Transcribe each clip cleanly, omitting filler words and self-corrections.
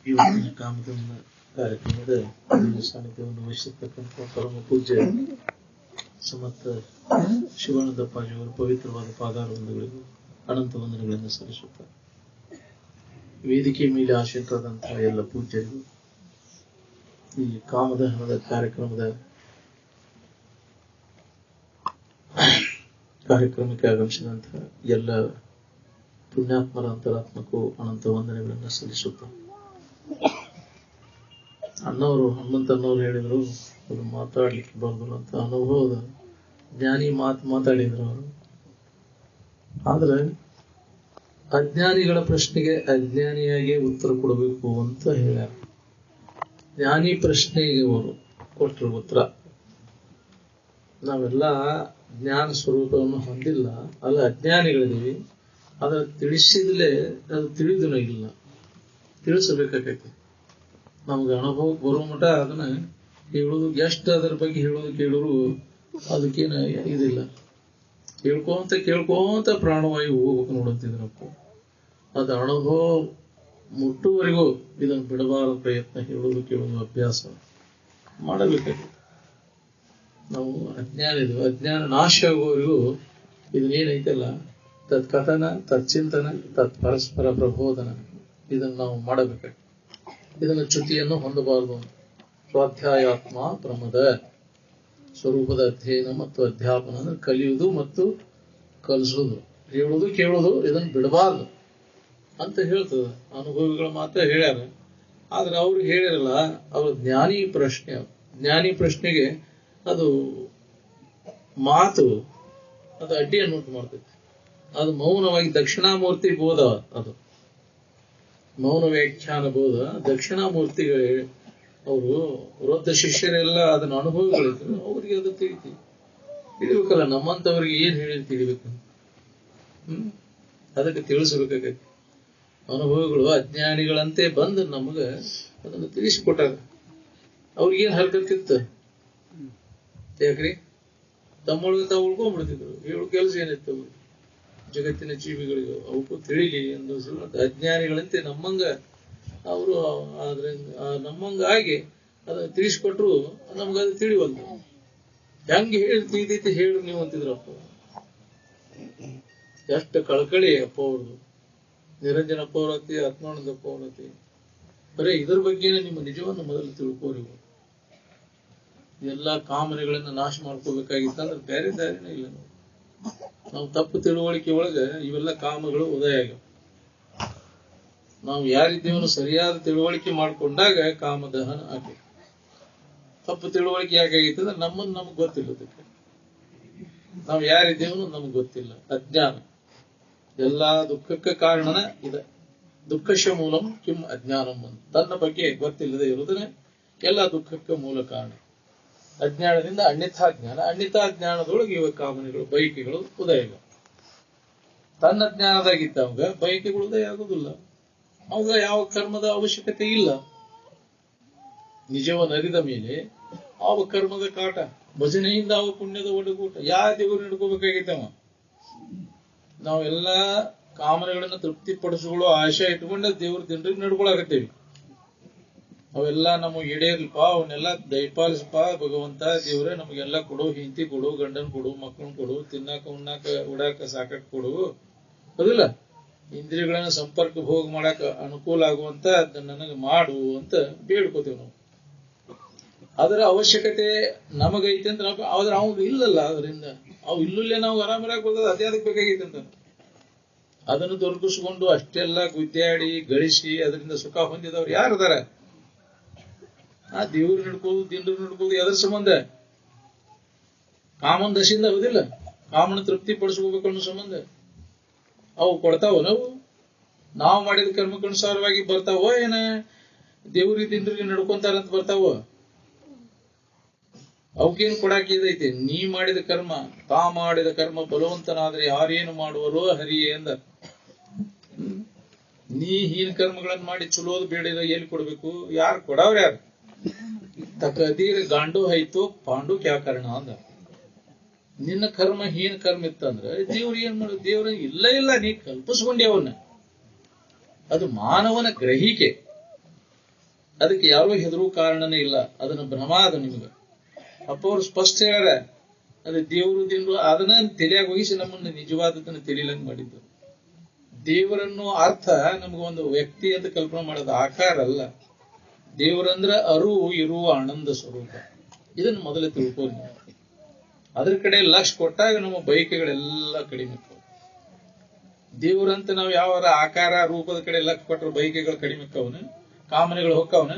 ಇವತ್ತಿನ ಕಾಮಧೇನು ಕಾರ್ಯಕ್ರಮದ ಸಾನ್ನಿಧ್ಯವನ್ನು ವಹಿಸಿರ್ತಕ್ಕಂಥ ಪರಮ ಪೂಜ್ಯ ಸಮರ್ಥ ಶಿವಾನಂದಪ್ಪಾಜಿಯವರ ಪವಿತ್ರವಾದ ಪಾದಾರವಿಂದಗಳಿಗೂ ಅನಂತ ವಂದನೆಗಳನ್ನು ಸಲ್ಲಿಸುತ್ತಾರೆ. ವೇದಿಕೆ ಮೇಲೆ ಆಶೀನರಾದಂತಹ ಎಲ್ಲ ಪೂಜ್ಯರಿಗೂ ಈ ಕಾಮದಹನದ ಕಾರ್ಯಕ್ರಮಕ್ಕೆ ಆಗಮಿಸಿದಂತಹ ಎಲ್ಲ ಪುಣ್ಯಾತ್ಮರ ಅಂತರಾತ್ಮಕ್ಕೂ ಅನಂತ ವಂದನೆಗಳನ್ನು ಸಲ್ಲಿಸುತ್ತಾರೆ. ಹನುಮಂತಣ್ಣವ್ರು ಹೇಳಿದ್ರು, ಅದು ಮಾತಾಡ್ಲಿಕ್ಕೆ ಬರೋದಿಲ್ಲ ಅಂತ ಅನುಭವದ ಜ್ಞಾನಿ ಮಾತಾಡಿದ್ರು ಅವರು. ಆದ್ರೆ ಅಜ್ಞಾನಿಗಳ ಪ್ರಶ್ನೆಗೆ ಅಜ್ಞಾನಿಯಾಗಿ ಉತ್ತರ ಕೊಡಬೇಕು ಅಂತ ಹೇಳ್ಯಾರ. ಜ್ಞಾನಿ ಪ್ರಶ್ನೆಗೆ ಅವರು ಕೊಟ್ಟರು ಉತ್ತರ. ನಾವೆಲ್ಲ ಜ್ಞಾನ ಸ್ವರೂಪವನ್ನು ಹೊಂದಿಲ್ಲ, ಅಲ್ಲ ಅಜ್ಞಾನಿಗಳಿದೀವಿ. ಅದರ ತಿಳಿಸಿದ್ಲೇ ಅದು ತಿಳಿದೂ ಇಲ್ಲ, ತಿಳಿಸಬೇಕಾಗೈತಿ. ನಮ್ಗೆ ಅನುಭವಕ್ಕೆ ಬರೋ ಮಟ ಅದನ್ನ ಹೇಳೋದು, ಎಷ್ಟು ಅದರ ಬಗ್ಗೆ ಹೇಳೋದು ಕೇಳೋರು ಅದಕ್ಕೇನ ಇದಿಲ್ಲ. ಕೇಳ್ಕೊಂತ ಪ್ರಾಣವಾಯು ಹೋಗ್ಬೇಕು ನೋಡಂತಿದ್ರಪ್ಪ. ಅದು ಅನುಭವ ಮುಟ್ಟುವರೆಗೂ ಇದನ್ನು ಬಿಡಬಾರದ ಪ್ರಯತ್ನ, ಹೇಳೋದು ಕೇಳೋದು ಅಭ್ಯಾಸ ಮಾಡಬೇಕಾಗಿದೆ. ನಾವು ಅಜ್ಞಾನ ನಾಶ ಆಗುವವರೆಗೂ ಇದನ್ನೇನೈತಲ್ಲ, ತತ್ಕಥನ, ತಚ್ಚಿಂತನ, ಪರಸ್ಪರ ಪ್ರಬೋಧನ, ಇದನ್ನು ನಾವು ಮಾಡಬೇಕಾಗಿದೆ. ಇದನ್ನ ಚ್ಯುತಿಯನ್ನು ಹೊಂದಬಾರದು. ಸ್ವಾಧ್ಯಾಯಾತ್ಮ ಪ್ರಮದ, ಸ್ವರೂಪದ ಅಧ್ಯಯನ ಮತ್ತು ಅಧ್ಯಾಪನ ಅಂದ್ರೆ ಕಲಿಯುವುದು ಮತ್ತು ಕಲಿಸುವುದು, ಹೇಳುವುದು ಕೇಳುವುದು, ಇದನ್ನು ಬಿಡಬಾರ್ದು ಅಂತ ಹೇಳ್ತದೆ. ಅನುಭವಿಗಳ ಮಾತ್ರ ಹೇಳ್ಯಾರ. ಆದ್ರೆ ಅವ್ರು ಹೇಳಿರಲ್ಲ, ಅವ್ರ ಜ್ಞಾನಿ ಪ್ರಶ್ನೆಗೆ ಅದು ಮಾತು ಅದು ಅಡ್ಡಿಯನ್ನು ಉಂಟು ಮಾಡ್ತೈತಿ. ಅದು ಮೌನವಾಗಿ ದಕ್ಷಿಣಾಮೂರ್ತಿ ಬೋಧ, ಅದು ಮೌನ ವ್ಯಾಖ್ಯಾನ ಬೋಧ. ದಕ್ಷಿಣಾಮೂರ್ತಿಗಳು ಅವರು ವೃದ್ಧ ಶಿಷ್ಯರೆಲ್ಲ ಅದನ್ನ ಅನುಭವಗಳಿದ್ರು, ಅವ್ರಿಗೆ ಅದು ತಿಳಿಬೇಕಲ್ಲ. ನಮ್ಮಂತವ್ರಿಗೆ ಏನ್ ಹೇಳಿ ತಿಳಿಬೇಕು, ಅದಕ್ಕೆ ತಿಳಿಸಬೇಕಾಗೈತಿ. ಅನುಭವಗಳು ಅಜ್ಞಾನಿಗಳಂತೆ ಬಂದು ನಮಗ ಅದನ್ನು ತಿಳಿಸಿಕೊಟ್ಟಾಗ ಅವ್ರಿಗೇನ್ ಹರ್ಕತ್ತಿತ್ತು, ಯಾಕ್ರಿ ತಮ್ಮೊಳಗೆ ತಾವು ಉಳ್ಕೊಂಡ್ಬಿಡ್ತಿದ್ರು. ಹೇಳು ಕೆಲಸ ಏನಿತ್ತು ಅವ್ರು, ಜಗತ್ತಿನ ಜೀವಿಗಳಿಗೂ ಅವಕ್ಕೂ ತಿಳಿಲಿ ಎಂದು ಅಜ್ಞಾನಿಗಳಂತೆ ನಮ್ಮಂಗ ಅವರು ನಮ್ಮಂಗ ಆಗಿ ಅದನ್ನ ತಿಳಿಸ್ಕೊಟ್ರು. ನಮ್ಗದು ತಿಳಿವಲ್ದು. ಹೆಂಗೆ ಹೇಳಿ ತಿಳಿದೈತಿ ಹೇಳಿ ನೀವು ಅಂತಿದ್ರಪ್ಪ. ಎಷ್ಟು ಕಳಕಳಿ ಅಪ್ಪ ಅವ್ರದ್ದು. ನಿರಂಜನಪ್ಪ ಅವರತಿ, ಆತ್ಮಾನಂದಪ್ಪ ಅವರತಿ. ಬರೀ ಇದ್ರ ಬಗ್ಗೆ ನಿಮ್ಮ ನಿಜವನ್ನು ಮೊದಲು ತಿಳ್ಕೋರಿ. ಎಲ್ಲಾ ಕಾಮನೆಗಳನ್ನ ನಾಶ ಮಾಡ್ಕೋಬೇಕಾಗಿತ್ತಂದ್ರೆ ಬೇರೆ ದಾರಿನೇ ಇಲ್ಲ. ನಾವು ತಪ್ಪು ತಿಳುವಳಿಕೆ ಒಳಗ ಇವೆಲ್ಲ ಕಾಮಗಳು ಉದಯ ಆಗ್ಯಾವ. ನಾವು ಯಾರಿದ್ದೇವನು ಸರಿಯಾದ ತಿಳುವಳಿಕೆ ಮಾಡ್ಕೊಂಡಾಗ ಕಾಮದಹನ ಆಗ್ಬೇಕು. ತಪ್ಪು ತಿಳುವಳಿಕೆ ಯಾಕಾಗೈತೆ ಅಂದ್ರೆ ನಮಗ್ ಗೊತ್ತಿಲ್ಲದಕ್ಕೆ. ನಾವು ಯಾರಿದ್ದೇವನು ನಮಗ್ ಗೊತ್ತಿಲ್ಲ. ಅಜ್ಞಾನ ಎಲ್ಲಾ ದುಃಖಕ್ಕೆ ಕಾರಣನ ಇದೆ. ದುಃಖಶ ಮೂಲಂ ಕಿಂ ಅಜ್ಞಾನಂ ಅಂತ. ತನ್ನ ಬಗ್ಗೆ ಗೊತ್ತಿಲ್ಲದೆ ಇರುವುದನ್ನೇ ಎಲ್ಲಾ ದುಃಖಕ್ಕೆ ಮೂಲ ಕಾರಣ. ಅಜ್ಞಾನದಿಂದ ಅನ್ಯಥಾಜ್ಞಾನದೊಳಗೆ ಇವ ಕಾಮನೆಗಳು, ಬಯಕೆಗಳು ಉದಯ. ತನ್ನ ಜ್ಞಾನದಾಗಿದ್ದವಾಗ ಬಯಕೆಗಳು ಉದಯ ಆಗುದಿಲ್ಲ. ಅವಾಗ ಯಾವ ಕರ್ಮದ ಅವಶ್ಯಕತೆ ಇಲ್ಲ. ನಿಜವನ್ನು ಅರಿದ ಮೇಲೆ ಅವ ಕರ್ಮದ ಕಾಟ, ಭಜನೆಯಿಂದ ಅವ ಪುಣ್ಯದ ಒಡಗೂಟ. ಯಾವ ದೇವರು ಹಿಡ್ಕೋಬೇಕಾಗಿತ್ತವ? ನಾವೆಲ್ಲಾ ಕಾಮನೆಗಳನ್ನ ತೃಪ್ತಿಪಡಿಸಿಕೊಳ್ಳೋ ಆಶೆ ಇಟ್ಕೊಂಡ ದೇವ್ರ ಜನರಿಗೆ ನಡ್ಕೊಳಕತ್ತೇವಿ. ಅವೆಲ್ಲ ನಮಗೆ ಈಡೇರ್ಲಪ್ಪ, ಅವನ್ನೆಲ್ಲ ದಯಪಾಲಿಸಪ್ಪ ಭಗವಂತ ದೇವ್ರೆ. ನಮಗೆಲ್ಲ ಕೊಡು, ಹೆಂಡತಿ ಕೊಡು, ಗಂಡನ್ ಕೊಡು, ಮಕ್ಕಳನ್ನ ಕೊಡು, ತಿನ್ನಾಕ ಉಣ್ಣಾಕ ಉಡಾಕ ಸಾಕಾಕ ಕೊಡು. ಹೌದಿಲ್ಲ? ಇಂದ್ರಿಯಗಳನ್ನ ಸಂಪರ್ಕ ಭೋಗ ಮಾಡಾಕ ಅನುಕೂಲ ಆಗುವಂತ ನನಗೆ ಮಾಡು ಅಂತ ಬೇಡ್ಕೋತೇವೆ ನಾವು. ಅದರ ಅವಶ್ಯಕತೆ ನಮಗೈತೆ ಅಂತ ಆದ್ರೆ ಅವಾಗ ಇಲ್ಲಲ್ಲ. ಅದರಿಂದ ಅವು ಇಲ್ಲೇ ನಾವು ಆರಾಮರಾಗಿ ಬರ್ತದೆ. ಅದೇ ಅದಕ್ಕೆ ಬೇಕಾಗೈತೆ ಅಂತ ಅದನ್ನು ದೊರಕಿಸ್ಕೊಂಡು ಅಷ್ಟೆಲ್ಲ ಗುದ್ದಾಡಿ ಗಳಿಸಿ ಅದರಿಂದ ಸುಖ ಹೊಂದಿದವ್ರು ಯಾರದಾರ? ಆ ದೇವ್ರು ನಡ್ಕೋದು, ದಿಂಡ್ರು ನಡ್ಕೋದು ಎದ್ರ ಸಂಬಂಧ? ಕಾಮನ್ ದಶೆಯಿಂದ ಹೌದಿಲ್ಲ? ಕಾಮನ ತೃಪ್ತಿ ಪಡಿಸ್ಕೋಬೇಕು ಅನ್ನೋ ಸಂಬಂಧ. ಅವು ಕೊಡ್ತಾವ? ನಾವು ಮಾಡಿದ ಕರ್ಮಕ್ಕನುಸಾರವಾಗಿ ಬರ್ತಾವೋ ಏನ ದೇವ್ರಿಗೆ ದಿಂಡ್ರಿಗೆ ನಡ್ಕೊಂತಾರಂತ ಬರ್ತಾವೋ? ಅವಕ್ಕೇನು ಕೊಡಾಕ ಇದೈತೆ? ನೀ ಮಾಡಿದ ಕರ್ಮ, ತಾ ಮಾಡಿದ ಕರ್ಮ ಬಲವಂತನಾದ್ರೆ ಯಾರೇನು ಮಾಡುವರೋ ಹರಿಯೇ ಎಂದ. ನೀ ಹೀನ ಕರ್ಮಗಳನ್ನ ಮಾಡಿ ಚಲೋದು ಬೇಡಿದ ಎಲ್ಲಿ ಕೊಡ್ಬೇಕು? ಯಾರು ಕೊಡವ್ರ? ಯಾರು? ತಕದೀರ್ ಗಾಂಡು ಹೈತು ಪಾಂಡು ಕ್ಯಾ ಕಾರಣ ಅಂದ. ನಿನ್ನ ಕರ್ಮ ಹೀನ ಕರ್ಮ ಇತ್ತಂದ್ರೆ ದೇವ್ರ ಏನ್ ಮಾಡ? ದೇವ್ರ ಇಲ್ಲ ನೀ ಕಲ್ಪಿಸ್ಕೊಂಡಿ ಅವನ್ನ. ಅದು ಮಾನವನ ಗ್ರಹಿಕೆ. ಅದಕ್ಕೆ ಯಾರೋ ಹೆದರು ಕಾರಣನೇ ಇಲ್ಲ. ಅದನ್ನ ಭ್ರಮ ಅದ ನಿಮ್ಗೆ. ಅಪ್ಪ ಅವ್ರು ಸ್ಪಷ್ಟ ಹೇಳ್ಯಾರ, ಅದು ದೇವರು ದೇವರು ಅದನ್ನ ತಿಳಿಯಾಗ ವಹಿಸಿ ನಮ್ಮನ್ನ ನಿಜವಾದದನ್ನ ತಿಳಿಲಂಗ್ ಮಾಡಿದ್ದು. ದೇವರನ್ನು ಅರ್ಥ ನಮಗೊಂದು ವ್ಯಕ್ತಿ ಅಂತ ಕಲ್ಪನೆ ಮಾಡೋದು, ಆಕಾರ ಅಲ್ಲ. ದೇವರಂದ್ರ ಅರಿವು ಇರುವ ಆನಂದ ಸ್ವರೂಪ. ಇದನ್ನು ಮೊದಲೇ ತಿಳ್ಕೊ. ಅದ್ರ ಕಡೆ ಲಕ್ಷ ಕೊಟ್ಟಾಗ ನಮ್ಮ ಬಯಕೆಗಳೆಲ್ಲ ಕಡಿಮೆ. ದೇವರಂತ ನಾವು ಯಾವ ಆಕಾರ ರೂಪದ ಕಡೆ ಲಕ್ಷ ಕೊಟ್ಟರೆ ಬಯಕೆಗಳು ಕಡಿಮೆ ಅಕ್ಕವನ, ಕಾಮನೆಗಳು ಹೊಕ್ಕವನ.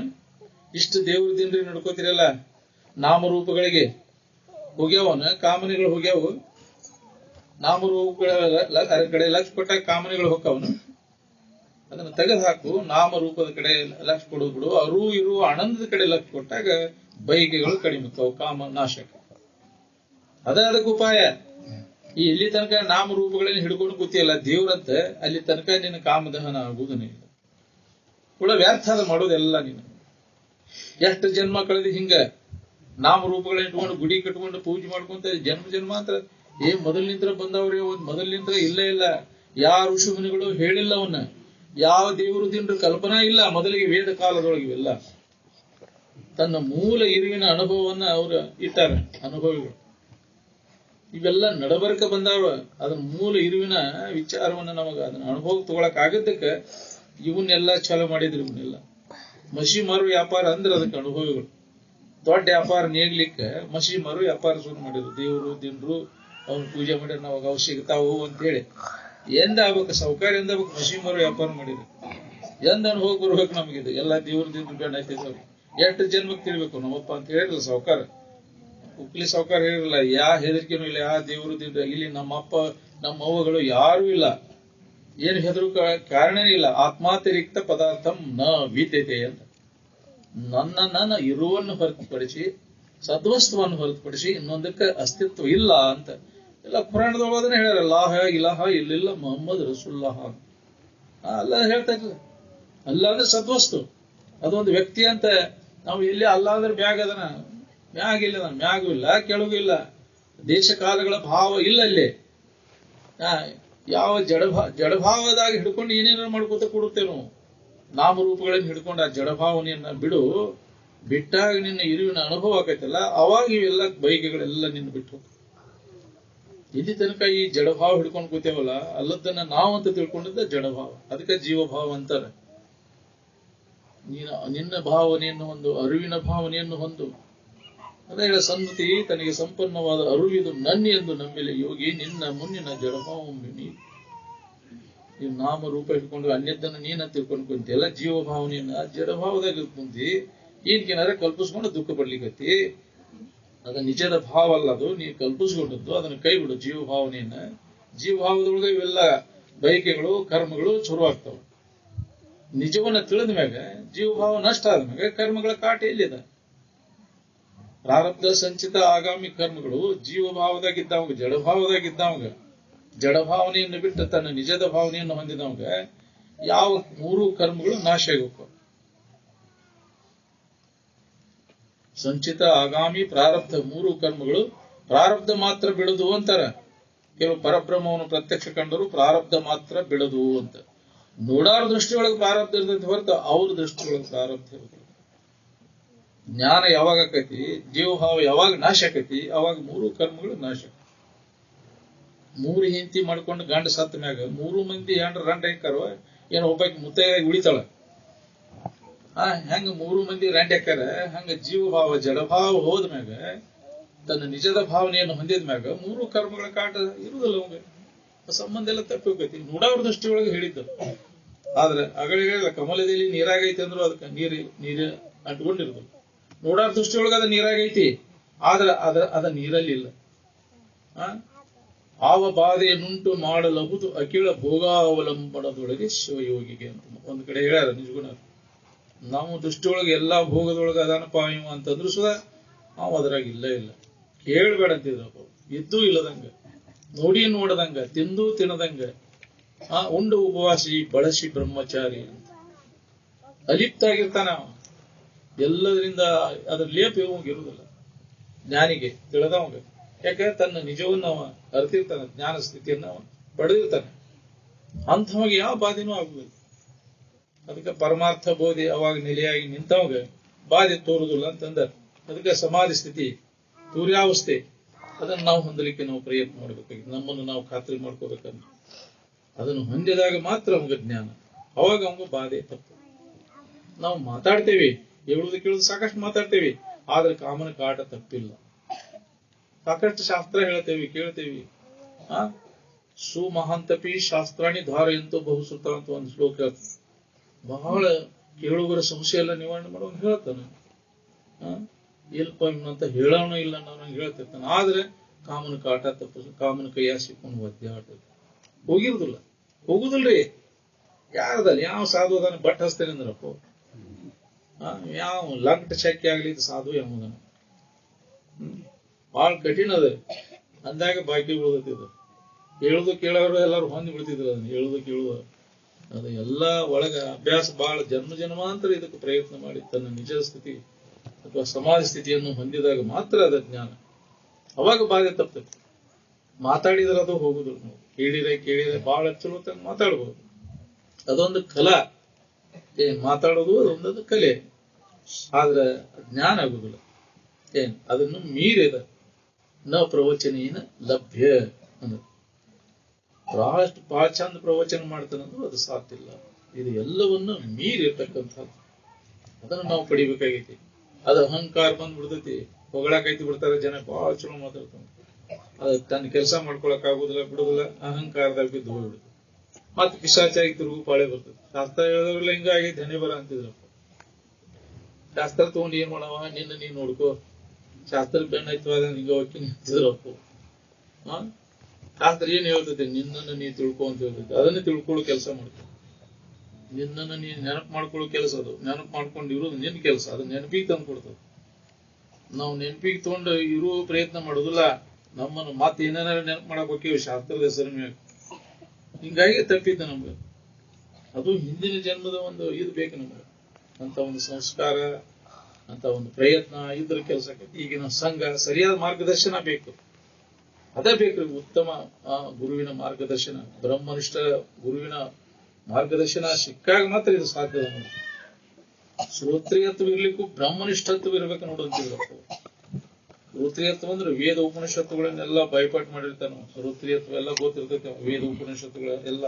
ಇಷ್ಟು ದೇವ್ರ ದಿನ ನಡ್ಕೋತಿರಲ್ಲ, ನಾಮರೂಪಗಳಿಗೆ ಹೋಗ್ಯಾವನ, ಕಾಮನೆಗಳು ಹೋಗ್ಯಾವು. ನಾಮರೂಪಗಳ ಕಡೆ ಲಕ್ಷ ಕೊಟ್ಟಾಗ ಕಾಮನೆಗಳು ಹೊಕ್ಕವನು. ಅದನ್ನ ತೆಗೆದು ಹಾಕು. ನಾಮರೂಪದ ಕಡೆ ಲಕ್ಷ ಕೊಡೋದು ಬಿಡು. ಅರು ಇರುವ ಆನಂದದ ಕಡೆ ಲಕ್ಷ ಕೊಟ್ಟಾಗ ಬೈಕೆಗಳು ಕಡಿಮೆ ಅಕ್ಕವು, ಕಾಮ ನಾಶಕ. ಅದಕ್ಕೆ ಉಪಾಯ. ಈ ಇಲ್ಲಿ ತನಕ ನಾಮರೂಪಗಳಲ್ಲಿ ಹಿಡ್ಕೊಂಡು ಕೂತಿಯಲ್ಲ ದೇವ್ರಂತ, ಅಲ್ಲಿ ತನಕ ನಿನ್ನ ಕಾಮದಹನ ಆಗುವುದನ್ನೇ ಇಲ್ಲ. ಕೂಡ ವ್ಯರ್ಥ ಅದ ಮಾಡೋದೆಲ್ಲ. ನೀನು ಎಷ್ಟು ಜನ್ಮ ಕಳೆದಿ ಹಿಂಗ ನಾಮರೂಪಗಳನ್ನ ಇಟ್ಕೊಂಡು ಗುಡಿ ಕಟ್ಕೊಂಡು ಪೂಜೆ ಮಾಡ್ಕೊಂತ ಜನ್ಮ ಅಂತ ಮೊದಲಿನಿಂದ ಬಂದವ್ರೆ. ಮೊದಲಿನಿಂದ ಇಲ್ಲೇ ಇಲ್ಲ. ಯಾವ ಋಷಿ ಮುನಿಗಳು ಹೇಳಿಲ್ಲ ಅವನ್ನ. ಯಾವ ದೇವರು ದಿನ ಕಲ್ಪನಾ ಇಲ್ಲ. ಮೊದಲಿಗೆ ವೇದ ಕಾಲದೊಳಗಿವೆಲ್ಲ ತನ್ನ ಮೂಲ ಇರುವಿನ ಅನುಭವವನ್ನ ಅವರು ಇಟ್ಟಾರ. ಅನುಭವಿಗಳು ಇವೆಲ್ಲ ನಡಬರ್ಕ ಬಂದಾವ. ಅದನ್ನ ಮೂಲ ಇರುವಿನ ವಿಚಾರವನ್ನ ನಮಗ ಅದನ್ನ ಅನುಭವ ತಗೊಳಕ್ ಆಗದ್ದಕ್ಕೆ ಇವನ್ನೆಲ್ಲ ಚಾಲು ಮಾಡಿದ್ರು. ಇವನ್ನೆಲ್ಲ ಮಸಿ ಮಾರು ವ್ಯಾಪಾರ ಅಂದ್ರೆ ಅದಕ್ಕೆ ಅನುಭವಿಗಳು. ದೊಡ್ಡ ವ್ಯಾಪಾರ ನೇಗ್ಲಿಕ್ಕೆ ಮಸಿ ಮಾರು ವ್ಯಾಪಾರ ಶುರು ಮಾಡಿದ್ರು. ದೇವರು ದಿನರು ಅವ್ನ ಪೂಜೆ ಮಾಡಿದ್ರೆ ನಾವಾಗ ಅವ್ ಸಿಗ್ತಾವು ಅಂತ ಹೇಳಿ ಎಂದ ಆಗ್ಬೇಕು, ಸೌಕರ್ಯ ಎಂದ ಆಗ್ಬೇಕು. ಮಸಿ ಮಾರು ವ್ಯಾಪಾರ ಮಾಡಿದ್ರು. ಎಂದ ಅನುಭವ ಬರ್ಬೇಕು ನಮಗಿದು. ಎಲ್ಲ ದೇವ್ರ ದಿನ ಬೇಡ ಆಯ್ತಿದ್ರು. ಎಷ್ಟು ಜನ್ಮಕ್ಕೆ ತಿಳ್ಬೇಕು ನಮ್ಮಪ್ಪ ಅಂತ ಹೇಳಿರಲ್ಲ ಸಾವುಕಾರ. ಉಕ್ಲಿ ಸಾವುಕಾರ ಹೇಳಿರಲ್ಲ, ಯಾ ಹೆದರಿಕೆನೂ ಇಲ್ಲ, ಯಾ ದೇವರು ದಿನ ಇಲ್ಲಿ ನಮ್ಮಪ್ಪ ನಮ್ಮ ಅವ್ವಗಳು ಯಾರು ಇಲ್ಲ. ಏನು ಹೆದರು ಕಾರಣನೇ ಇಲ್ಲ. ಆತ್ಮಾತಿರಿಕ್ತ ಪದಾರ್ಥಂ ನ ವಿದ್ಯತೆ ಅಂತ. ನನ್ನ ಇರುವನ್ನು ಹೊರತುಪಡಿಸಿ, ಸದ್ವಸ್ತುವನ್ನು ಹೊರತುಪಡಿಸಿ ಇನ್ನೊಂದಕ್ಕೆ ಅಸ್ತಿತ್ವ ಇಲ್ಲ ಅಂತ ಎಲ್ಲ ಪುರಾಣದೊಳಗದನ್ನ ಹೇಳ್ಯಾರ. ಲಾಹ ಇಲಾಹ ಇಲ್ಲಿಲ್ಲ ಮೊಹಮ್ಮದ್ ರಸೂಲುಲ್ಲಾಹ ಅಂತ. ಅಲ್ಲ ಹೇಳ್ತಾ ಇರ್ಲಿಲ್ಲ. ಅಲ್ಲ ಅಂದ್ರೆ ಸದ್ವಸ್ತು, ಅದೊಂದು ವ್ಯಕ್ತಿ ಅಂತ. ನಾವು ಎಲ್ಲಿ ಅಲ್ಲ ಅಂದ್ರೆ ಬ್ಯಾಗ್ ಅದನ, ಮ್ಯಾಗ ಇಲ್ಲ, ಮ್ಯಾಗೂ ಇಲ್ಲ, ಕೆಳಗೂ ಇಲ್ಲ. ದೇಶ ಕಾಲಗಳ ಭಾವ ಇಲ್ಲ ಅಲ್ಲಿ. ಯಾವ ಜಡಭಾವದಾಗ ಹಿಡ್ಕೊಂಡು ಏನೇನಾರ ಮಾಡ್ಕೋತ ಕೊಡುತ್ತೇವೆ ನಾವು. ನಾಮರೂಪಗಳನ್ನು ಹಿಡ್ಕೊಂಡು ಆ ಜಡಭಾವನೆಯನ್ನ ಬಿಡು. ಬಿಟ್ಟಾಗ ನಿನ್ನ ಇರುವಿನ ಅನುಭವ ಆಕೈತಲ್ಲ, ಅವಾಗ ಇವೆಲ್ಲ ಬೈಕೆಗಳೆಲ್ಲ ನಿನ್ನ ಬಿಟ್ಟು. ಇಲ್ಲಿ ತನಕ ಈ ಜಡಭಾವ ಹಿಡ್ಕೊಂಡು ಕೂತೇವಲ್ಲ, ಅಲ್ಲದನ್ನ ನಾವಂತ ತಿಳ್ಕೊಂಡಿದ್ದ ಜಡಭಾವ. ಅದಕ್ಕೆ ಜೀವಭಾವ ಅಂತಾರೆ. ನಿನ್ನ ಭಾವನೆಯನ್ನು ಹೊಂದು, ಅರಿವಿನ ಭಾವನೆಯನ್ನು ಹೊಂದು. ಅದೇ ಹೇಳ, ಸನ್ಮತಿ ತನಗೆ ಸಂಪನ್ನವಾದ ಅರಿವಿದು ನನ್ನಿ ಎಂದು ನಂಬಿಲೆ ಯೋಗಿ ನಿನ್ನ ಮುನ್ನಿನ ಜಡಭಾವೊಮ್ಮೆ ನೀವು ನಾಮರೂಪ ಹಿಡ್ಕೊಂಡು ಅನ್ಯದ್ದನ್ನ ನೀನ ತಿಳ್ಕೊಂಡು ಕುಂತಿಯಲ್ಲ. ಜೀವ ಭಾವನೆಯನ್ನ ಜಡಭಾವದಾಗ ಕುಂತಿ ಏನ್ಕೇನಾರ ಕಲ್ಪಿಸ್ಕೊಂಡು ದುಃಖ ಪಡ್ಲಿಕ್ಕತ್ತಿ. ಅದ ನಿಜದ ಭಾವ ಅಲ್ಲ, ಅದು ನೀ ಕಲ್ಪಿಸ್ಕೊಂಡದ್ದು. ಅದನ್ನ ಕೈ ಬಿಡು ಜೀವ ಭಾವನೆಯನ್ನ. ಜೀವ ಭಾವದೊಳಗೆ ಇವೆಲ್ಲ ಬಯಕೆಗಳು ಕರ್ಮಗಳು ಶುರುವಾಗ್ತಾವ. ನಿಜವನ್ನ ತಿಳಿದ ಮ್ಯಾಗ ಜೀವಭಾವ ನಷ್ಟ ಆದ್ಮ್ಯಾಗ ಕರ್ಮಗಳ ಕಾಟ ಎಲ್ಲಿದ? ಪ್ರಾರಬ್ಧ ಸಂಚಿತ ಆಗಾಮಿ ಕರ್ಮಗಳು ಜೀವಭಾವದಾಗಿದ್ದವಾಗ, ಜಡಭಾವದಾಗಿದ್ದವಾಗ, ಜಡಭಾವನೆಯನ್ನು ಬಿಟ್ಟು ತನ್ನ ನಿಜದ ಭಾವನೆಯನ್ನು ಹೊಂದಿದವಾಗ ಯಾವ ಮೂರು ಕರ್ಮಗಳು ನಾಶ ಆಗಬೇಕು. ಸಂಚಿತ ಆಗಾಮಿ ಪ್ರಾರಬ್ಧ ಮೂರು ಕರ್ಮಗಳು. ಪ್ರಾರಬ್ಧ ಮಾತ್ರ ಬಿಡದು ಅಂತಾರ ಕೆಲವು. ಪರಬ್ರಹ್ಮವನ್ನು ಪ್ರತ್ಯಕ್ಷ ಕಂಡರು ಪ್ರಾರಬ್ಧ ಮಾತ್ರ ಬಿಡದು ಅಂತ. ನೋಡಾರ ದೃಷ್ಟಿಯೊಳಗೆ ಪ್ರಾರಬ್ಧ ಇರ್ತೈತಿ ಹೊರತು ಅವ್ರ ದೃಷ್ಟಿಯೊಳಗೆ ಪ್ರಾರಬ್ಧ ಇರ್ತೈತಿ. ಜ್ಞಾನ ಯಾವಾಗ ಆಕೈತಿ, ಜೀವಭಾವ ಯಾವಾಗ ನಾಶ ಆಕೈತಿ, ಅವಾಗ ಮೂರು ಕರ್ಮಗಳು ನಾಶ. ಮೂರು ಹೆಂಡತಿ ಮಾಡ್ಕೊಂಡು ಗಂಡ ಸತ್ತ ಮ್ಯಾಗ ಮೂರು ಮಂದಿ ಹೆಂಡ್ರ ರಂಡ ಹಾಕಾರ, ಏನೋ ಒಬ್ಬಾಕಿ ಮುತ್ತೈಯಾಗಿ ಉಳಿತಾಳ. ಹೆಂಗ ಮೂರು ಮಂದಿ ರಂಡ ಹಾಕಾರ, ಹಂಗ ಜೀವಭಾವ ಜಡಭಾವ ಹೋದ್ಮ್ಯಾಗ ತನ್ನ ನಿಜದ ಭಾವನೆಯನ್ನು ಹೊಂದಿದ ಮ್ಯಾಗ ಮೂರು ಕರ್ಮಗಳ ಕಾಟ ಇರುವುದಿಲ್ಲ. ಅವಾಗ ಸಂಬಂಧ ಎಲ್ಲ ತಪ್ಪಿ ಹೋಗೈತಿ. ನೋಡವ್ರ ದೃಷ್ಟಿಯೊಳಗೆ ಹೇಳಿದ್ದು. ಆದ್ರೆ ಅಗಳಿಗೆಲ್ಲ ಕಮಲದಲ್ಲಿ ನೀರಾಗೈತಿ ಅಂದ್ರು ಅದಕ್ಕೆ ನೀರು ಅಂಟ್ಕೊಂಡಿರೋದು. ನೋಡಾರ ದೃಷ್ಟಿಯೊಳಗೆ ಅದ ನೀರಾಗೈತಿ, ಆದ್ರೆ ಅದ ನೀರಲ್ಲಿ ಇಲ್ಲ. ಆವ ಬಾಧೆಯನ್ನುಂಟು ಮಾಡಲಹುದು ಅಖಿಳ ಭೋಗಾವಲಂಬನದೊಳಗೆ ಶಿವಯೋಗಿಗೆ ಅಂತ ಒಂದ್ ಕಡೆ ಹೇಳ್ಯಾರ ನಿಜಗುಣ. ನಾವು ದೃಷ್ಟಿಯೊಳಗೆ ಎಲ್ಲಾ ಭೋಗದೊಳಗೆ ಅದಾನಪ್ಪ ಇವ ಅಂತಂದ್ರು ಸುಧಾ ನಾವು ಅದ್ರಾಗ ಇಲ್ಲೇ ಇಲ್ಲ. ಕೇಳ್ಬೇಡ ಅಂತಿದ್ರಪ್ಪ. ಇದ್ದೂ ಇಲ್ಲದಂಗ, ನೋಡಿ ನೋಡದಂಗ, ತಿಂದು ತಿನ್ನದಂಗ, ಉಂಡು ಉಪವಾಸಿ ಬಳಸಿ ಬ್ರಹ್ಮಚಾರಿ ಅಂತ ಅಲಿಪ್ತಾಗಿರ್ತಾನ. ಎಲ್ಲದರಿಂದ ಅದ್ರ ಲೇಪ ಇರುವುದಿಲ್ಲ ಜ್ಞಾನಿಗೆ, ತಿಳಿದವಂಗ. ಯಾಕೆ ತನ್ನ ನಿಜವನ್ನು ಅವ ಅರ್ತಿರ್ತಾನೆ, ಜ್ಞಾನ ಸ್ಥಿತಿಯನ್ನ ಅವ ಪಡೆದಿರ್ತಾನೆ. ಅಂಥವಾಗಿ ಯಾವ ಬಾಧೆನೂ ಆಗುವುದಿಲ್ಲ. ಅದಕ್ಕೆ ಪರಮಾರ್ಥ ಬೋಧಿ ಅವಾಗ ನೆಲೆಯಾಗಿ ನಿಂತವಾಗ ಬಾಧೆ ತೋರುದಿಲ್ಲ ಅಂತಂದ. ಅದಕ್ಕೆ ಸಮಾಧಿ ಸ್ಥಿತಿ, ತೂರ್ಯಾವಸ್ಥೆ, ಅದನ್ನು ನಾವು ಹೊಂದಲಿಕ್ಕೆ ನಾವು ಪ್ರಯತ್ನ ಮಾಡಬೇಕಾಗಿದೆ. ನಮ್ಮನ್ನು ನಾವು ಖಾತ್ರಿ ಮಾಡ್ಕೋಬೇಕಂದ್ರೆ ಅದನ್ನು ಹೊಂದಿದಾಗ ಮಾತ್ರ ಅವಾಗ ಜ್ಞಾನ, ಅವಾಗ ಅವಾಗ ಬಾಧೆ ತಪ್ಪು. ನಾವು ಮಾತಾಡ್ತೇವೆ, ಹೇಳುವುದು ಕೇಳುದು ಸಾಕಷ್ಟು ಮಾತಾಡ್ತೇವೆ, ಆದ್ರೆ ಕಾಮನ ಕಾಟ ತಪ್ಪಿಲ್ಲ. ಸಾಕಷ್ಟು ಶಾಸ್ತ್ರ ಹೇಳ್ತೇವೆ, ಕೇಳ್ತೇವಿ. ಸುಮಹಾಂತಪಿ ಶಾಸ್ತ್ರಾಣಿ ಧಾರಯಂತೋ ಬಹುಸುತ ಅಂತ ಒಂದು ಶ್ಲೋಕ ಹೇಳ್ತಾನೆ. ಬಹಳ ಕೇಳುಗರ ಸಮಸ್ಯೆ ಎಲ್ಲ ನಿವಾರಣೆ ಮಾಡೋನು ಹೇಳ್ತಾನೆ. ಇಲ್ಪ ಅಂತ ಹೇಳೋಣ ಇಲ್ಲ ನಾನು ಹೇಳ್ತಿರ್ತಾನೆ. ಆದ್ರೆ ಕಾಮನ ಕಾಟ ತಪ್ಪ, ಕಾಮನ ಕೈಯ ಸಿಕ್ಕೊಂಡು ಒದ್ದಾಟ ಹೋಗುದಿಲ್ರಿ. ಯಾರದಲ್ಲಿ ಯಾವ ಸಾಧು ಅದಾನ ಬಟ್ ಹಸ್ತೇನೆ ಅಂದ್ರಪ್ಪ, ಯಾವ ಲಂಕಟ ಶಕ್ಯ ಆಗ್ಲಿ ಸಾಧು ಎಂಬುದನ ಬಹಳ ಕಠಿಣ ಅದ. ಅಂದಾಗ ಬಾಕಿ ಉಳಿದಿದ್ದು ಹೇಳುದು ಕೇಳೋರು ಎಲ್ಲಾರು ಹೊಂದಿ ಬಿಡ್ತಿದ್ರು. ಅದನ್ನ ಹೇಳುದು ಕೇಳುವ ಅದು ಎಲ್ಲ ಒಳಗ ಅಭ್ಯಾಸ ಬಹಳ ಜನ್ಮಾಂತರ ಇದಕ್ಕೆ ಪ್ರಯತ್ನ ಮಾಡಿ ತನ್ನ ನಿಜ ಸ್ಥಿತಿ ಅಥವಾ ಸಮಾಜ ಸ್ಥಿತಿಯನ್ನು ಹೊಂದಿದಾಗ ಮಾತ್ರ ಅದ ಜ್ಞಾನ. ಅವಾಗ ಬಾಧೆ ತಪ್ತದೆ. ಮಾತಾಡಿದ್ರೆ ಅದು ಹೋಗುದು. ಕೇಳಿದ್ರೆ ಬಹಳ ಚಲೋ ಮಾತಾಡ್ಬೋದು, ಅದೊಂದು ಕಲಾ. ಮಾತಾಡೋದು ಅದೊಂದು ಕಲೆ, ಆದ್ರೆ ಜ್ಞಾನ ಆಗುದಿಲ್ಲ. ಅದನ್ನು ಮೀರಿದ ನ ಪ್ರವಚನೇನ ಲಭ್ಯ ಅಂದ್ರೆ ಬಹಳ ಚಂದ ಪ್ರವಚನ ಮಾಡ್ತಾನಂದ್ರು ಅದು ಸಾಧ್ಯ ಇಲ್ಲ. ಇದು ಎಲ್ಲವನ್ನು ಮೀರಿರ್ತಕ್ಕಂಥದ್ದು, ಅದನ್ನು ನಾವು ಪಡಿಬೇಕಾಗೈತಿ. ಅದು ಅಹಂಕಾರ ಬಂದ್ ಬಿಡ್ತೈತಿ, ಹೊಗಳಾಕೈತಿ ಬಿಡ್ತಾರೆ ಜನ, ಬಹಳ ಚಲೋ ಮಾತಾಡ್ತಾನೆ. ಅದು ತನ್ನ ಕೆಲಸ ಮಾಡ್ಕೊಳಕ್ ಆಗುದಿಲ್ಲ, ಬಿಡುದಿಲ್ಲ, ಅಹಂಕಾರದಾಗ ಬಿದ್ದು ಹೋಗ್ಬಿಡುತ್ತೆ. ಮತ್ತೆ ಪಿಶಾಚಾಗಿ ತಿರುಗು ಪಾಳೆ ಬರ್ತದೆ. ಶಾಸ್ತ್ರ ಹೇಳಿದ್ರಲ್ಲ ಹಿಂಗಾಗೈತಿ ಹಣೆ ಬರ ಅಂತಿದ್ರಪ್ಪ. ಶಾಸ್ತ್ರ ತಗೊಂಡು ಏನ್ ಮಾಡವ, ನಿನ್ನ ನೀನ್ ನೋಡ್ಕೋ, ಶಾಸ್ತ್ರ ಬೆಣ್ಣಾಯ್ತು ಅದ ಹಿಂಗ ಹೋಗಿ ನಿಂತಿದ್ರಪ್ಪ. ಶಾಸ್ತ್ರ ಏನ್ ಹೇಳ್ತೈತೆ, ನಿನ್ನನ್ನು ನೀ ತಿಳ್ಕೊ ಅಂತ ಹೇಳ್ತೈತೆ. ಅದನ್ನ ತಿಳ್ಕೊಳ್ಳೋ ಕೆಲಸ ಮಾಡ್ಕೊ. ನಿನ್ನನ್ನು ನೀ ನೆನಪು ಮಾಡ್ಕೊಳ್ಳೋ ಕೆಲಸ ಅದು. ನೆನಪು ಮಾಡ್ಕೊಂಡು ಇರೋದು ನಿನ್ ಕೆಲಸ. ಅದು ನೆನಪಿಗೆ ತಂದು ಕೊಡ್ತದೆ. ನಾವು ನೆನಪಿಗೆ ತಗೊಂಡು ಇರೋ ಪ್ರಯತ್ನ ಮಾಡೋದಿಲ್ಲ. ನಮ್ಮನ್ನು ಮತ್ತೆ ಏನಾರ ನೆನಪು ಮಾಡಕ್ ಹೋಗ್ತೀವಿ ಶಾಸ್ತ್ರದ ಹೆಸರಿನ ಮ್ಯಾಗ. ಹಿಂಗಾಗಿ ತಪ್ಪಿದ್ದ ನಮ್ಗೆ. ಅದು ಹಿಂದಿನ ಜನ್ಮದ ಒಂದು ಇದು ಬೇಕು ನಮ್ಗೆ, ಅಂತ ಒಂದು ಸಂಸ್ಕಾರ, ಅಂತ ಒಂದು ಪ್ರಯತ್ನ ಇದ್ರ ಕೆಲಸಕ್ಕೆ. ಈಗಿನ ಸಂಘ ಸರಿಯಾದ ಮಾರ್ಗದರ್ಶನ ಬೇಕು. ಅದೇ ಬೇಕು, ಉತ್ತಮ ಗುರುವಿನ ಮಾರ್ಗದರ್ಶನ, ಬ್ರಹ್ಮನಿಷ್ಠ ಗುರುವಿನ ಮಾರ್ಗದರ್ಶನ ಸಿಕ್ಕಾಗ ಮಾತ್ರ ಇದು ಸಾಧ್ಯ. ಶ್ರೋತ್ರಿಯತ್ವ ಇರ್ಲಿಕ್ಕೂ ಬ್ರಹ್ಮನಿಷ್ಠತ್ವ ಇರ್ಬೇಕು ನೋಡಂತಿದ್ರಪ್ಪ. ಶ್ರೋತ್ರಿಯತ್ವ ಅಂದ್ರೆ ವೇದ ಉಪನಿಷತ್ತುಗಳನ್ನೆಲ್ಲ ಬೈಪಾಟ್ ಮಾಡಿರ್ತಾನ. ಶ್ರೋತ್ರಿಯತ್ವ ಎಲ್ಲ ಗೊತ್ತಿರ್ತೈತೆ, ವೇದ ಉಪನಿಷತ್ತುಗಳ ಎಲ್ಲ.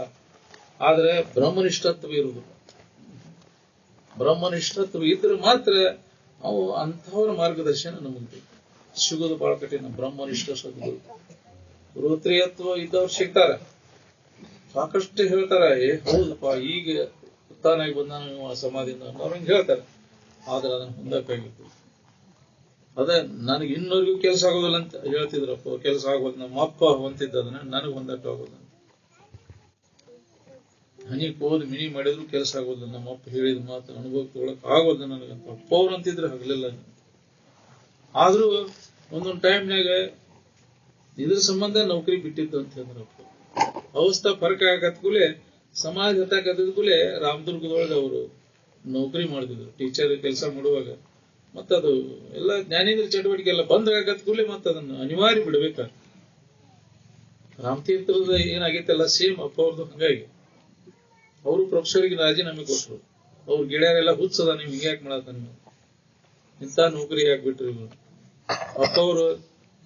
ಆದ್ರೆ ಬ್ರಹ್ಮನಿಷ್ಠತ್ವ ಇರುವುದು. ಬ್ರಹ್ಮನಿಷ್ಠತ್ವ ಇದ್ರೆ ಮಾತ್ರ ಅವು ಅಂಥವ್ರ ಮಾರ್ಗದರ್ಶನ ನಮಗೆ ಸಿಗೋದು ಬಹಳ ಕಠಿಣ. ಬ್ರಹ್ಮನಿಷ್ಠ ಸದ್ಗುರು ಶ್ರೋತ್ರಿಯತ್ವ ಇದ್ದವ್ರು ಸಿಗ್ತಾರೆ, ಸಾಕಷ್ಟು ಹೇಳ್ತಾರ. ಹೌದಪ್ಪ, ಈಗ ಉತ್ತಾನಾಗಿ ಬಂದಾನ ನೀವು ಸಮಾಧಿಯಿಂದ ಅವ್ರು ಹಿಂಗೆ ಹೇಳ್ತಾರೆ. ಆದ್ರೆ ಅದನ್ನ ಹೊಂದಕ್ಕಾಗಿತ್ತು. ಅದೇ ನನಗೆ ಇನ್ನೊರ್ಗೂ ಕೆಲಸ ಆಗೋದಿಲ್ಲ ಅಂತ ಹೇಳ್ತಿದ್ರಪ್ಪ. ಕೆಲಸ ಆಗೋದು, ನಮ್ಮ ಅಪ್ಪ ಹೊಂತಿದ್ದ ಅದನ್ನ, ನನಗ್ ಹೊಂದಕ್ಕಾಗೋದಿಲ್ಲ. ಹನಿ ಹೋದ್ ಮಿನಿ ಮಾಡಿದ್ರು ಕೆಲಸ ಆಗೋದಿಲ್ಲ. ನಮ್ಮ ಅಪ್ಪ ಹೇಳಿದ ಮಾತ್ರ ಅನುಭವ ತಗೊಳಕ್ ಆಗೋದಿಲ್ಲ ನನಗಂತ ಅಪ್ಪ ಅವ್ರು ಅಂತಿದ್ರೆ ಹಗಲಿಲ್ಲ. ಆದ್ರೂ ಒಂದೊಂದು ಟೈಮ್ನಾಗ ಇದ್ರ ಸಂಬಂಧ ನೌಕರಿ ಬಿಟ್ಟಿದ್ದು ಅಂತ ಹೇಳಿದ್ರಪ್ಪ. ಅವಸ್ಥಾ ಫರ್ಕ್ ಆಗತ್ಕೂಲೆ, ಸಮಾಜ ಹತ್ತಾಕೂಲೆ ರಾಮದುರ್ಗದೊಳಗೆ ಅವರು ನೌಕರಿ ಮಾಡ್ತಿದ್ರು, ಟೀಚರ್ ಕೆಲಸ ಮಾಡುವಾಗ. ಮತ್ತದು ಎಲ್ಲ ಜ್ಞಾನೇಂದ್ರ ಚಟುವಟಿಕೆ ಎಲ್ಲ ಬಂದಾಗತ್ಕೂಲೆ ಮತ್ತೆ ಅದನ್ನು ಅನಿವಾರ್ಯ ಬಿಡ್ಬೇಕಾ. ರಾಮತೀರ್ಥದ ಏನಾಗೈತಲ್ಲ ಸೇಮ್ ಅಪ್ಪ ಅವ್ರದ್ದು ಹಂಗಾಗಿ. ಅವರು ಪ್ರೊಫೆಸರ್ಗೆ ರಾಜೀನಾಮೆ ಕೊಟ್ಟರು. ಅವ್ರ ಗೆಳೆಯರೆಲ್ಲ ಹುಚ್ಚದ, ನೀವು ಹಿಂಗೆ ಯಾಕೆ ಮಾಡತ್ತ, ನೀವು ಇಂಥ ನೌಕರಿ ಯಾಕೆ ಬಿಟ್ರಿ ಇವರು. ಅಪ್ಪ ಅವರು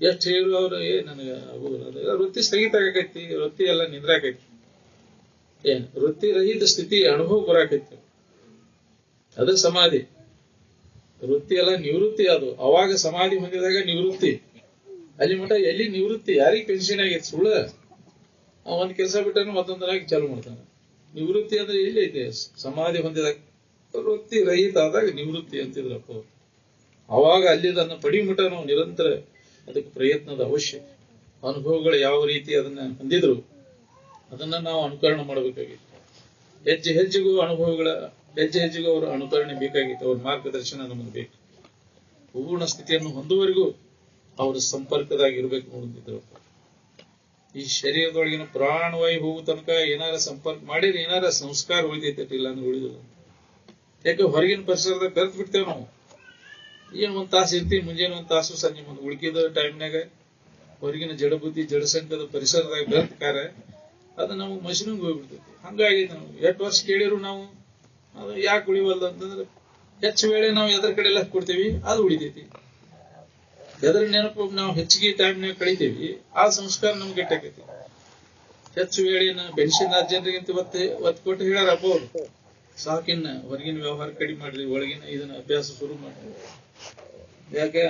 ಎಷ್ಟು ಹೇಳು ಅವ್ರು, ನನಗೆ ವೃತ್ತಿ ಸ್ಥಗಿತ ಆಗೈತಿ, ವೃತ್ತಿ ಎಲ್ಲ ನಿಂದ್ರಾಕೈತಿ, ವೃತ್ತಿ ರಹಿತ ಸ್ಥಿತಿ ಅನುಭವ ಬರಾಕೈತಿ. ಅದ ಸಮಾಧಿ. ವೃತ್ತಿ ಎಲ್ಲ ನಿವೃತ್ತಿ. ಅದು ಅವಾಗ ಸಮಾಧಿ ಹೊಂದಿದಾಗ ನಿವೃತ್ತಿ. ಅಲ್ಲಿ ಮಠ ಎಲ್ಲಿ ನಿವೃತ್ತಿ, ಯಾರಿಗೆ ಪೆನ್ಷನ್ ಆಗೈತಿ ಸುಳ್ಳ. ಒಂದ್ ಕೆಲಸ ಬಿಟ್ಟಾನು ಮತ್ತೊಂದರಾಗಿ ಚಾಲು ಮಾಡ್ತಾನೆ. ನಿವೃತ್ತಿ ಅಂದ್ರೆ ಎಲ್ಲಿ ಐತೆ? ಸಮಾಧಿ ಹೊಂದಿದಾಗ. ವೃತ್ತಿ ರಹಿತ ಆದಾಗ ನಿವೃತ್ತಿ ಅಂತಿದ್ರಪ್ಪ. ಅವಾಗ ಅಲ್ಲಿ ಅದನ್ನ ಪಡಿ ಮಠ ನಾವು ನಿರಂತರ ಅದಕ್ಕೆ ಪ್ರಯತ್ನದ ಅವಶ್ಯ. ಅನುಭವಗಳು ಯಾವ ರೀತಿ ಅದನ್ನ ಹೊಂದಿದ್ರು ಅದನ್ನ ನಾವು ಅನುಕರಣೆ ಮಾಡಬೇಕಾಗಿತ್ತು. ಹೆಜ್ಜೆ ಹೆಜ್ಜೆಗೂ ಅನುಭವಗಳ ಹೆಜ್ಜೆ ಹೆಜ್ಜೆಗೂ ಅವರ ಅನುಕರಣೆ ಬೇಕಾಗಿತ್ತು. ಅವ್ರ ಮಾರ್ಗದರ್ಶನ ನಮಗೆ ಬೇಕು. ಪೂರ್ಣ ಸ್ಥಿತಿಯನ್ನು ಹೊಂದುವವರೆಗೂ ಅವರ ಸಂಪರ್ಕದಾಗಿರ್ಬೇಕು ನೋಡಿದ್ರು. ಈ ಶರೀರದೊಳಗಿನ ಪ್ರಾಣವಾಯು ಹೋಗೋ ತನಕ ಏನಾರ ಸಂಪರ್ಕ ಮಾಡಿದ್ರೆ ಏನಾರ ಸಂಸ್ಕಾರ ಉಳಿದೈತೆ, ಇಲ್ಲ ಅಂದ್ರೆ ಉಳಿದಿಲ್ಲ. ಯಾಕೆ ಹೊರಗಿನ ಪರಿಸರದಾಗ ಕರ್ತ್ ಬಿಡ್ತೇವೆ ನಾವು. ಏನ್ ಒಂದ್ ತಾಸು ಇರ್ತೀವಿ, ಮುಂಜಾನೆ ಒಂದ್ ತಾಸು, ಸಂಜೆ ಮುಂದೆ. ಉಳ್ಕಿದ ಟೈಮ್ನಾಗ ಹೊರಗಿನ ಜಡಬುದ್ಧಿ ಜಡಸಂಕದ ಪರಿಸರದಾಗ ಬೆರ್ತ್ಕಾರ ಅದು ನಮಗೆ ಮಷಿನಿಗೆ ಹೋಗ್ಬಿಡ್ತೈತಿ. ಹಂಗಾಗಿ ನಾವು 8 ವರ್ಷ ಕೇಳಿರು ನಾವು ಅದು ಯಾಕೆ ಉಳಿವಲ್ಲ ಅಂತಂದ್ರೆ ಹೆಚ್ಚು ವೇಳೆ ನಾವು ಎದ್ರ ಕಡೆ ಎಲ್ಲ ಕೊಡ್ತೀವಿ ಅದು ಉಳಿತೈತಿ. ಎದ್ರ ನೆನಪು ನಾವು ಹೆಚ್ಚಿಗೆ ಟೈಮ್ನಾಗ ಕಳಿತೀವಿ ಆ ಸಂಸ್ಕಾರ ನಮ್ಗೆ ಗಟ್ಟಾಕೈತಿ. ಹೆಚ್ಚು ವೇಳೆನ ಬೆನ್ಸಿನ ಜನರಿಗಿಂತ ಒತ್ತು ಕೊಟ್ಟು ಹೇಳ್ಯಾರ ಅಪ್ಪ ಅವ್ರು, ಸಾಕಿನ್ನ ಹೊರಗಿನ ವ್ಯವಹಾರ ಕಡಿಮೆ ಮಾಡ್ರಿ, ಒಳಗಿನ ಇದನ್ನ ಅಭ್ಯಾಸ ಶುರು ಮಾಡ್ರಿ. ಯಾಕೆ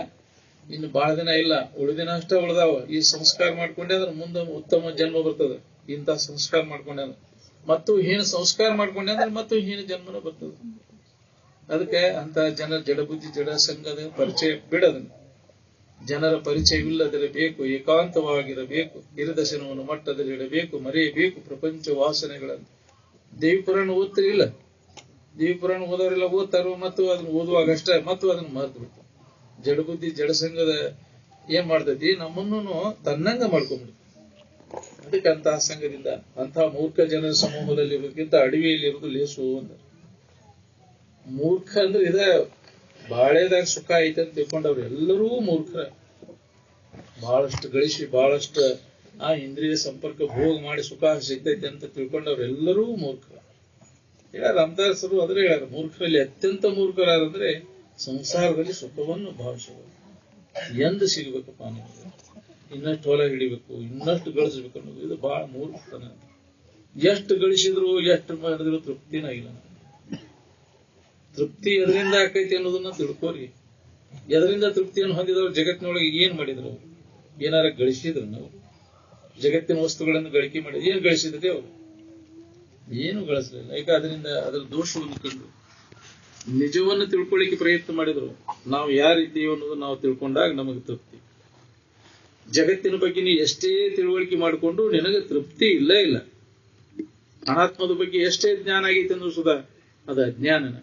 ಇನ್ನು ಬಹಳ ದಿನ ಇಲ್ಲ, ಉಳಿದಿನ ಅಷ್ಟ ಉಳ್ದಾವ. ಈ ಸಂಸ್ಕಾರ ಮಾಡ್ಕೊಂಡೆ ಅದ್ರ ಮುಂದೆ ಉತ್ತಮ ಜನ್ಮ ಬರ್ತದೆ. ಇಂಥ ಸಂಸ್ಕಾರ ಮಾಡ್ಕೊಂಡೆ ಮತ್ತು ಹೀನ ಸಂಸ್ಕಾರ ಮಾಡ್ಕೊಂಡೆ ಅಂದ್ರೆ ಮತ್ತು ಹೀನ ಜನ್ಮನ ಬರ್ತದೆ. ಅದಕ್ಕೆ ಅಂತ ಜನರ ಜಡಬುದ್ಧಿ ಜಡ ಸಂಘದ ಪರಿಚಯ ಬಿಡದನ್ನು. ಜನರ ಪರಿಚಯವಿಲ್ಲದಿರಬೇಕು, ಏಕಾಂತವಾಗಿರಬೇಕು, ಹಿರದಶನವನ್ನು ಮಟ್ಟದಲ್ಲಿ ಇಡಬೇಕು, ಮರೆಯಬೇಕು ಪ್ರಪಂಚ ವಾಸನೆಗಳನ್ನು. ದೇವಿ ಪುರಾಣ ಓದ್ತಿರಿಲ್ಲ, ದೇವಿ ಪುರಾಣ ಓದೋರೆಲ್ಲ ಓದ್ತಾರೋ ಮತ್ತು ಅದನ್ನ ಓದುವಾಗ ಅಷ್ಟೇ ಮತ್ತು ಅದನ್ನ ಮರೆತು ಬಿಡ್ತಾರೆ. ಜಡಬುದ್ಧಿ ಜಡಸಂಗದ ಏನ್ ಮಾಡ್ತೈತಿ, ನಮ್ಮನ್ನು ತನ್ನಂಗ ಮಾಡ್ಕೊಂಡ್ಬಿಡ್ತೀವಿ. ಅದಕ್ಕೆ ಅಂತಹ ಸಂಘದಿಂದ ಅಂತಹ ಮೂರ್ಖ ಜನರ ಸಮೂಹದಲ್ಲಿ ಇರೋದಕ್ಕಿಂತ ಅಡವಿಯಲ್ಲಿ ಇರೋದು ಲೇಸು ಅಂತ. ಮೂರ್ಖ ಅಂದ್ರೆ ಇದ ಬಾಳೆದಾಗ ಸುಖ ಐತೆ ಅಂತ ತಿಳ್ಕೊಂಡವ್ರು ಎಲ್ಲರೂ ಮೂರ್ಖರ. ಬಹಳಷ್ಟು ಗಳಿಸಿ ಬಹಳಷ್ಟು ಆ ಇಂದ್ರಿಯ ಸಂಪರ್ಕ ಭೋಗ ಮಾಡಿ ಸುಖ ಸಿಗ್ತೈತೆ ಅಂತ ತಿಳ್ಕೊಂಡವ್ರು ಎಲ್ಲರೂ ಮೂರ್ಖರ. ಹೇಳ್ಯಾರ ರಾಮದಾಸರು ಅದ್ರೆ ಹೇಳ್ಯಾರ, ಮೂರ್ಖರಲ್ಲಿ ಅತ್ಯಂತ ಮೂರ್ಖರಾದಂದ್ರೆ ಸಂಸಾರದಲ್ಲಿ ಸುಖವನ್ನು ಭಾವಿಸಬಹುದು. ಎಂದು ಸಿಗಬೇಕಪ್ಪ ನಮಗೆ, ಇನ್ನಷ್ಟು ಹೊಲ ಹಿಡಿಬೇಕು, ಇನ್ನಷ್ಟು ಗಳಿಸ್ಬೇಕು ಅನ್ನೋದು ಇದು ಬಹಳ ಮೂರ್ಖತನ. ಎಷ್ಟು ಗಳಿಸಿದ್ರು ಎಷ್ಟು ಮಾಡಿದ್ರು ತೃಪ್ತಿನ ಇಲ್ಲ. ತೃಪ್ತಿ ಎದರಿಂದ ಆಕೈತಿ ಅನ್ನೋದನ್ನ ತಿಳ್ಕೋರಿ. ಎದರಿಂದ ತೃಪ್ತಿಯನ್ನು ಹೊಂದಿದವರು ಜಗತ್ತಿನೊಳಗೆ ಏನ್ ಮಾಡಿದ್ರು? ಅವರು ಏನಾರ ಗಳಿಸಿದ್ರು? ನಾವು ಜಗತ್ತಿನ ವಸ್ತುಗಳನ್ನು ಗಳಿಕೆ ಮಾಡಿದ್ರು, ಏನ್ ಗಳಿಸಿದ್ರೆ ಅವರು ಏನು ಗಳಿಸಲಿಲ್ಲ. ಈಗ ಅದರಿಂದ ಅದರ ದೋಷವನ್ನು ಕಂಡು ನಿಜವನ್ನು ತಿಳ್ಕೊಳ್ಳಿಕ್ಕೆ ಪ್ರಯತ್ನ ಮಾಡಿದ್ರು. ನಾವು ಯಾರಿದ್ದೀವಿ ಅನ್ನೋದು ನಾವು ತಿಳ್ಕೊಂಡಾಗ ನಮಗೆ ತೃಪ್ತಿ. ಜಗತ್ತಿನ ಬಗ್ಗೆ ನೀ ಎಷ್ಟೇ ತಿಳುವಳಿಕೆ ಮಾಡಿಕೊಂಡು ನಿನಗೆ ತೃಪ್ತಿ ಇಲ್ಲ ಇಲ್ಲ. ಅನಾತ್ಮದ ಬಗ್ಗೆ ಎಷ್ಟೇ ಜ್ಞಾನ ಆಗೈತೆ ಅಂದ್ರೂ ಸುಧಾ ಅದು ಅಜ್ಞಾನನ.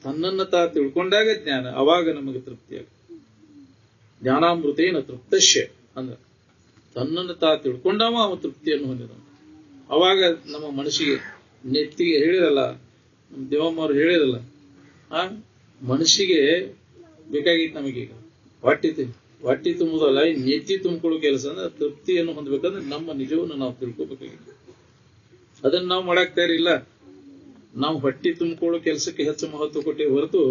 ತನ್ನನ್ನ ತಾ ತಿಳ್ಕೊಂಡಾಗ ಜ್ಞಾನ, ಅವಾಗ ನಮಗೆ ತೃಪ್ತಿ ಆಗ. ಜ್ಞಾನಾಮೃತೇನ ತೃಪ್ತಶ್ಯ ಅಂದ್ರ ತನ್ನನ್ನು ತಾ ತಿಳ್ಕೊಂಡವ ಅವ ತೃಪ್ತಿಯನ್ನು ಹೊಂದಿದ. ಅವಾಗ ನಮ್ಮ ಮನಸ್ಸಿಗೆ ನೆತ್ತಿಗೆ ಹೇಳಿರಲ್ಲ, ದೇವಮ್ಮವ್ರು ಹೇಳಿರಲ್ಲ, ಆ ಮನಸ್ಸಿಗೆ ಬೇಕಾಗಿತ್ತು ನಮಗೀಗ ಹೊಟ್ಟಿ ತುಂಬುದಲ್ಲ, ಈ ನೆತ್ತಿ ತುಂಬಿಕೊಳ್ಳೋ ಕೆಲಸ ಅಂದ್ರೆ ತೃಪ್ತಿಯನ್ನು ಹೊಂದಬೇಕಂದ್ರೆ ನಮ್ಮ ನಿಜವನ್ನು ನಾವು ತಿಳ್ಕೊಬೇಕಾಗಿತ್ತು. ಅದನ್ನ ನಾವು ಮಾಡಕ್ ತಯಾರಿಲ್ಲ. ನಾವು ಹೊಟ್ಟಿ ತುಂಬಿಕೊಳ್ಳೋ ಕೆಲಸಕ್ಕೆ ಹೆಚ್ಚು ಮಹತ್ವ ಕೊಟ್ಟಿವಿ ಹೊರತು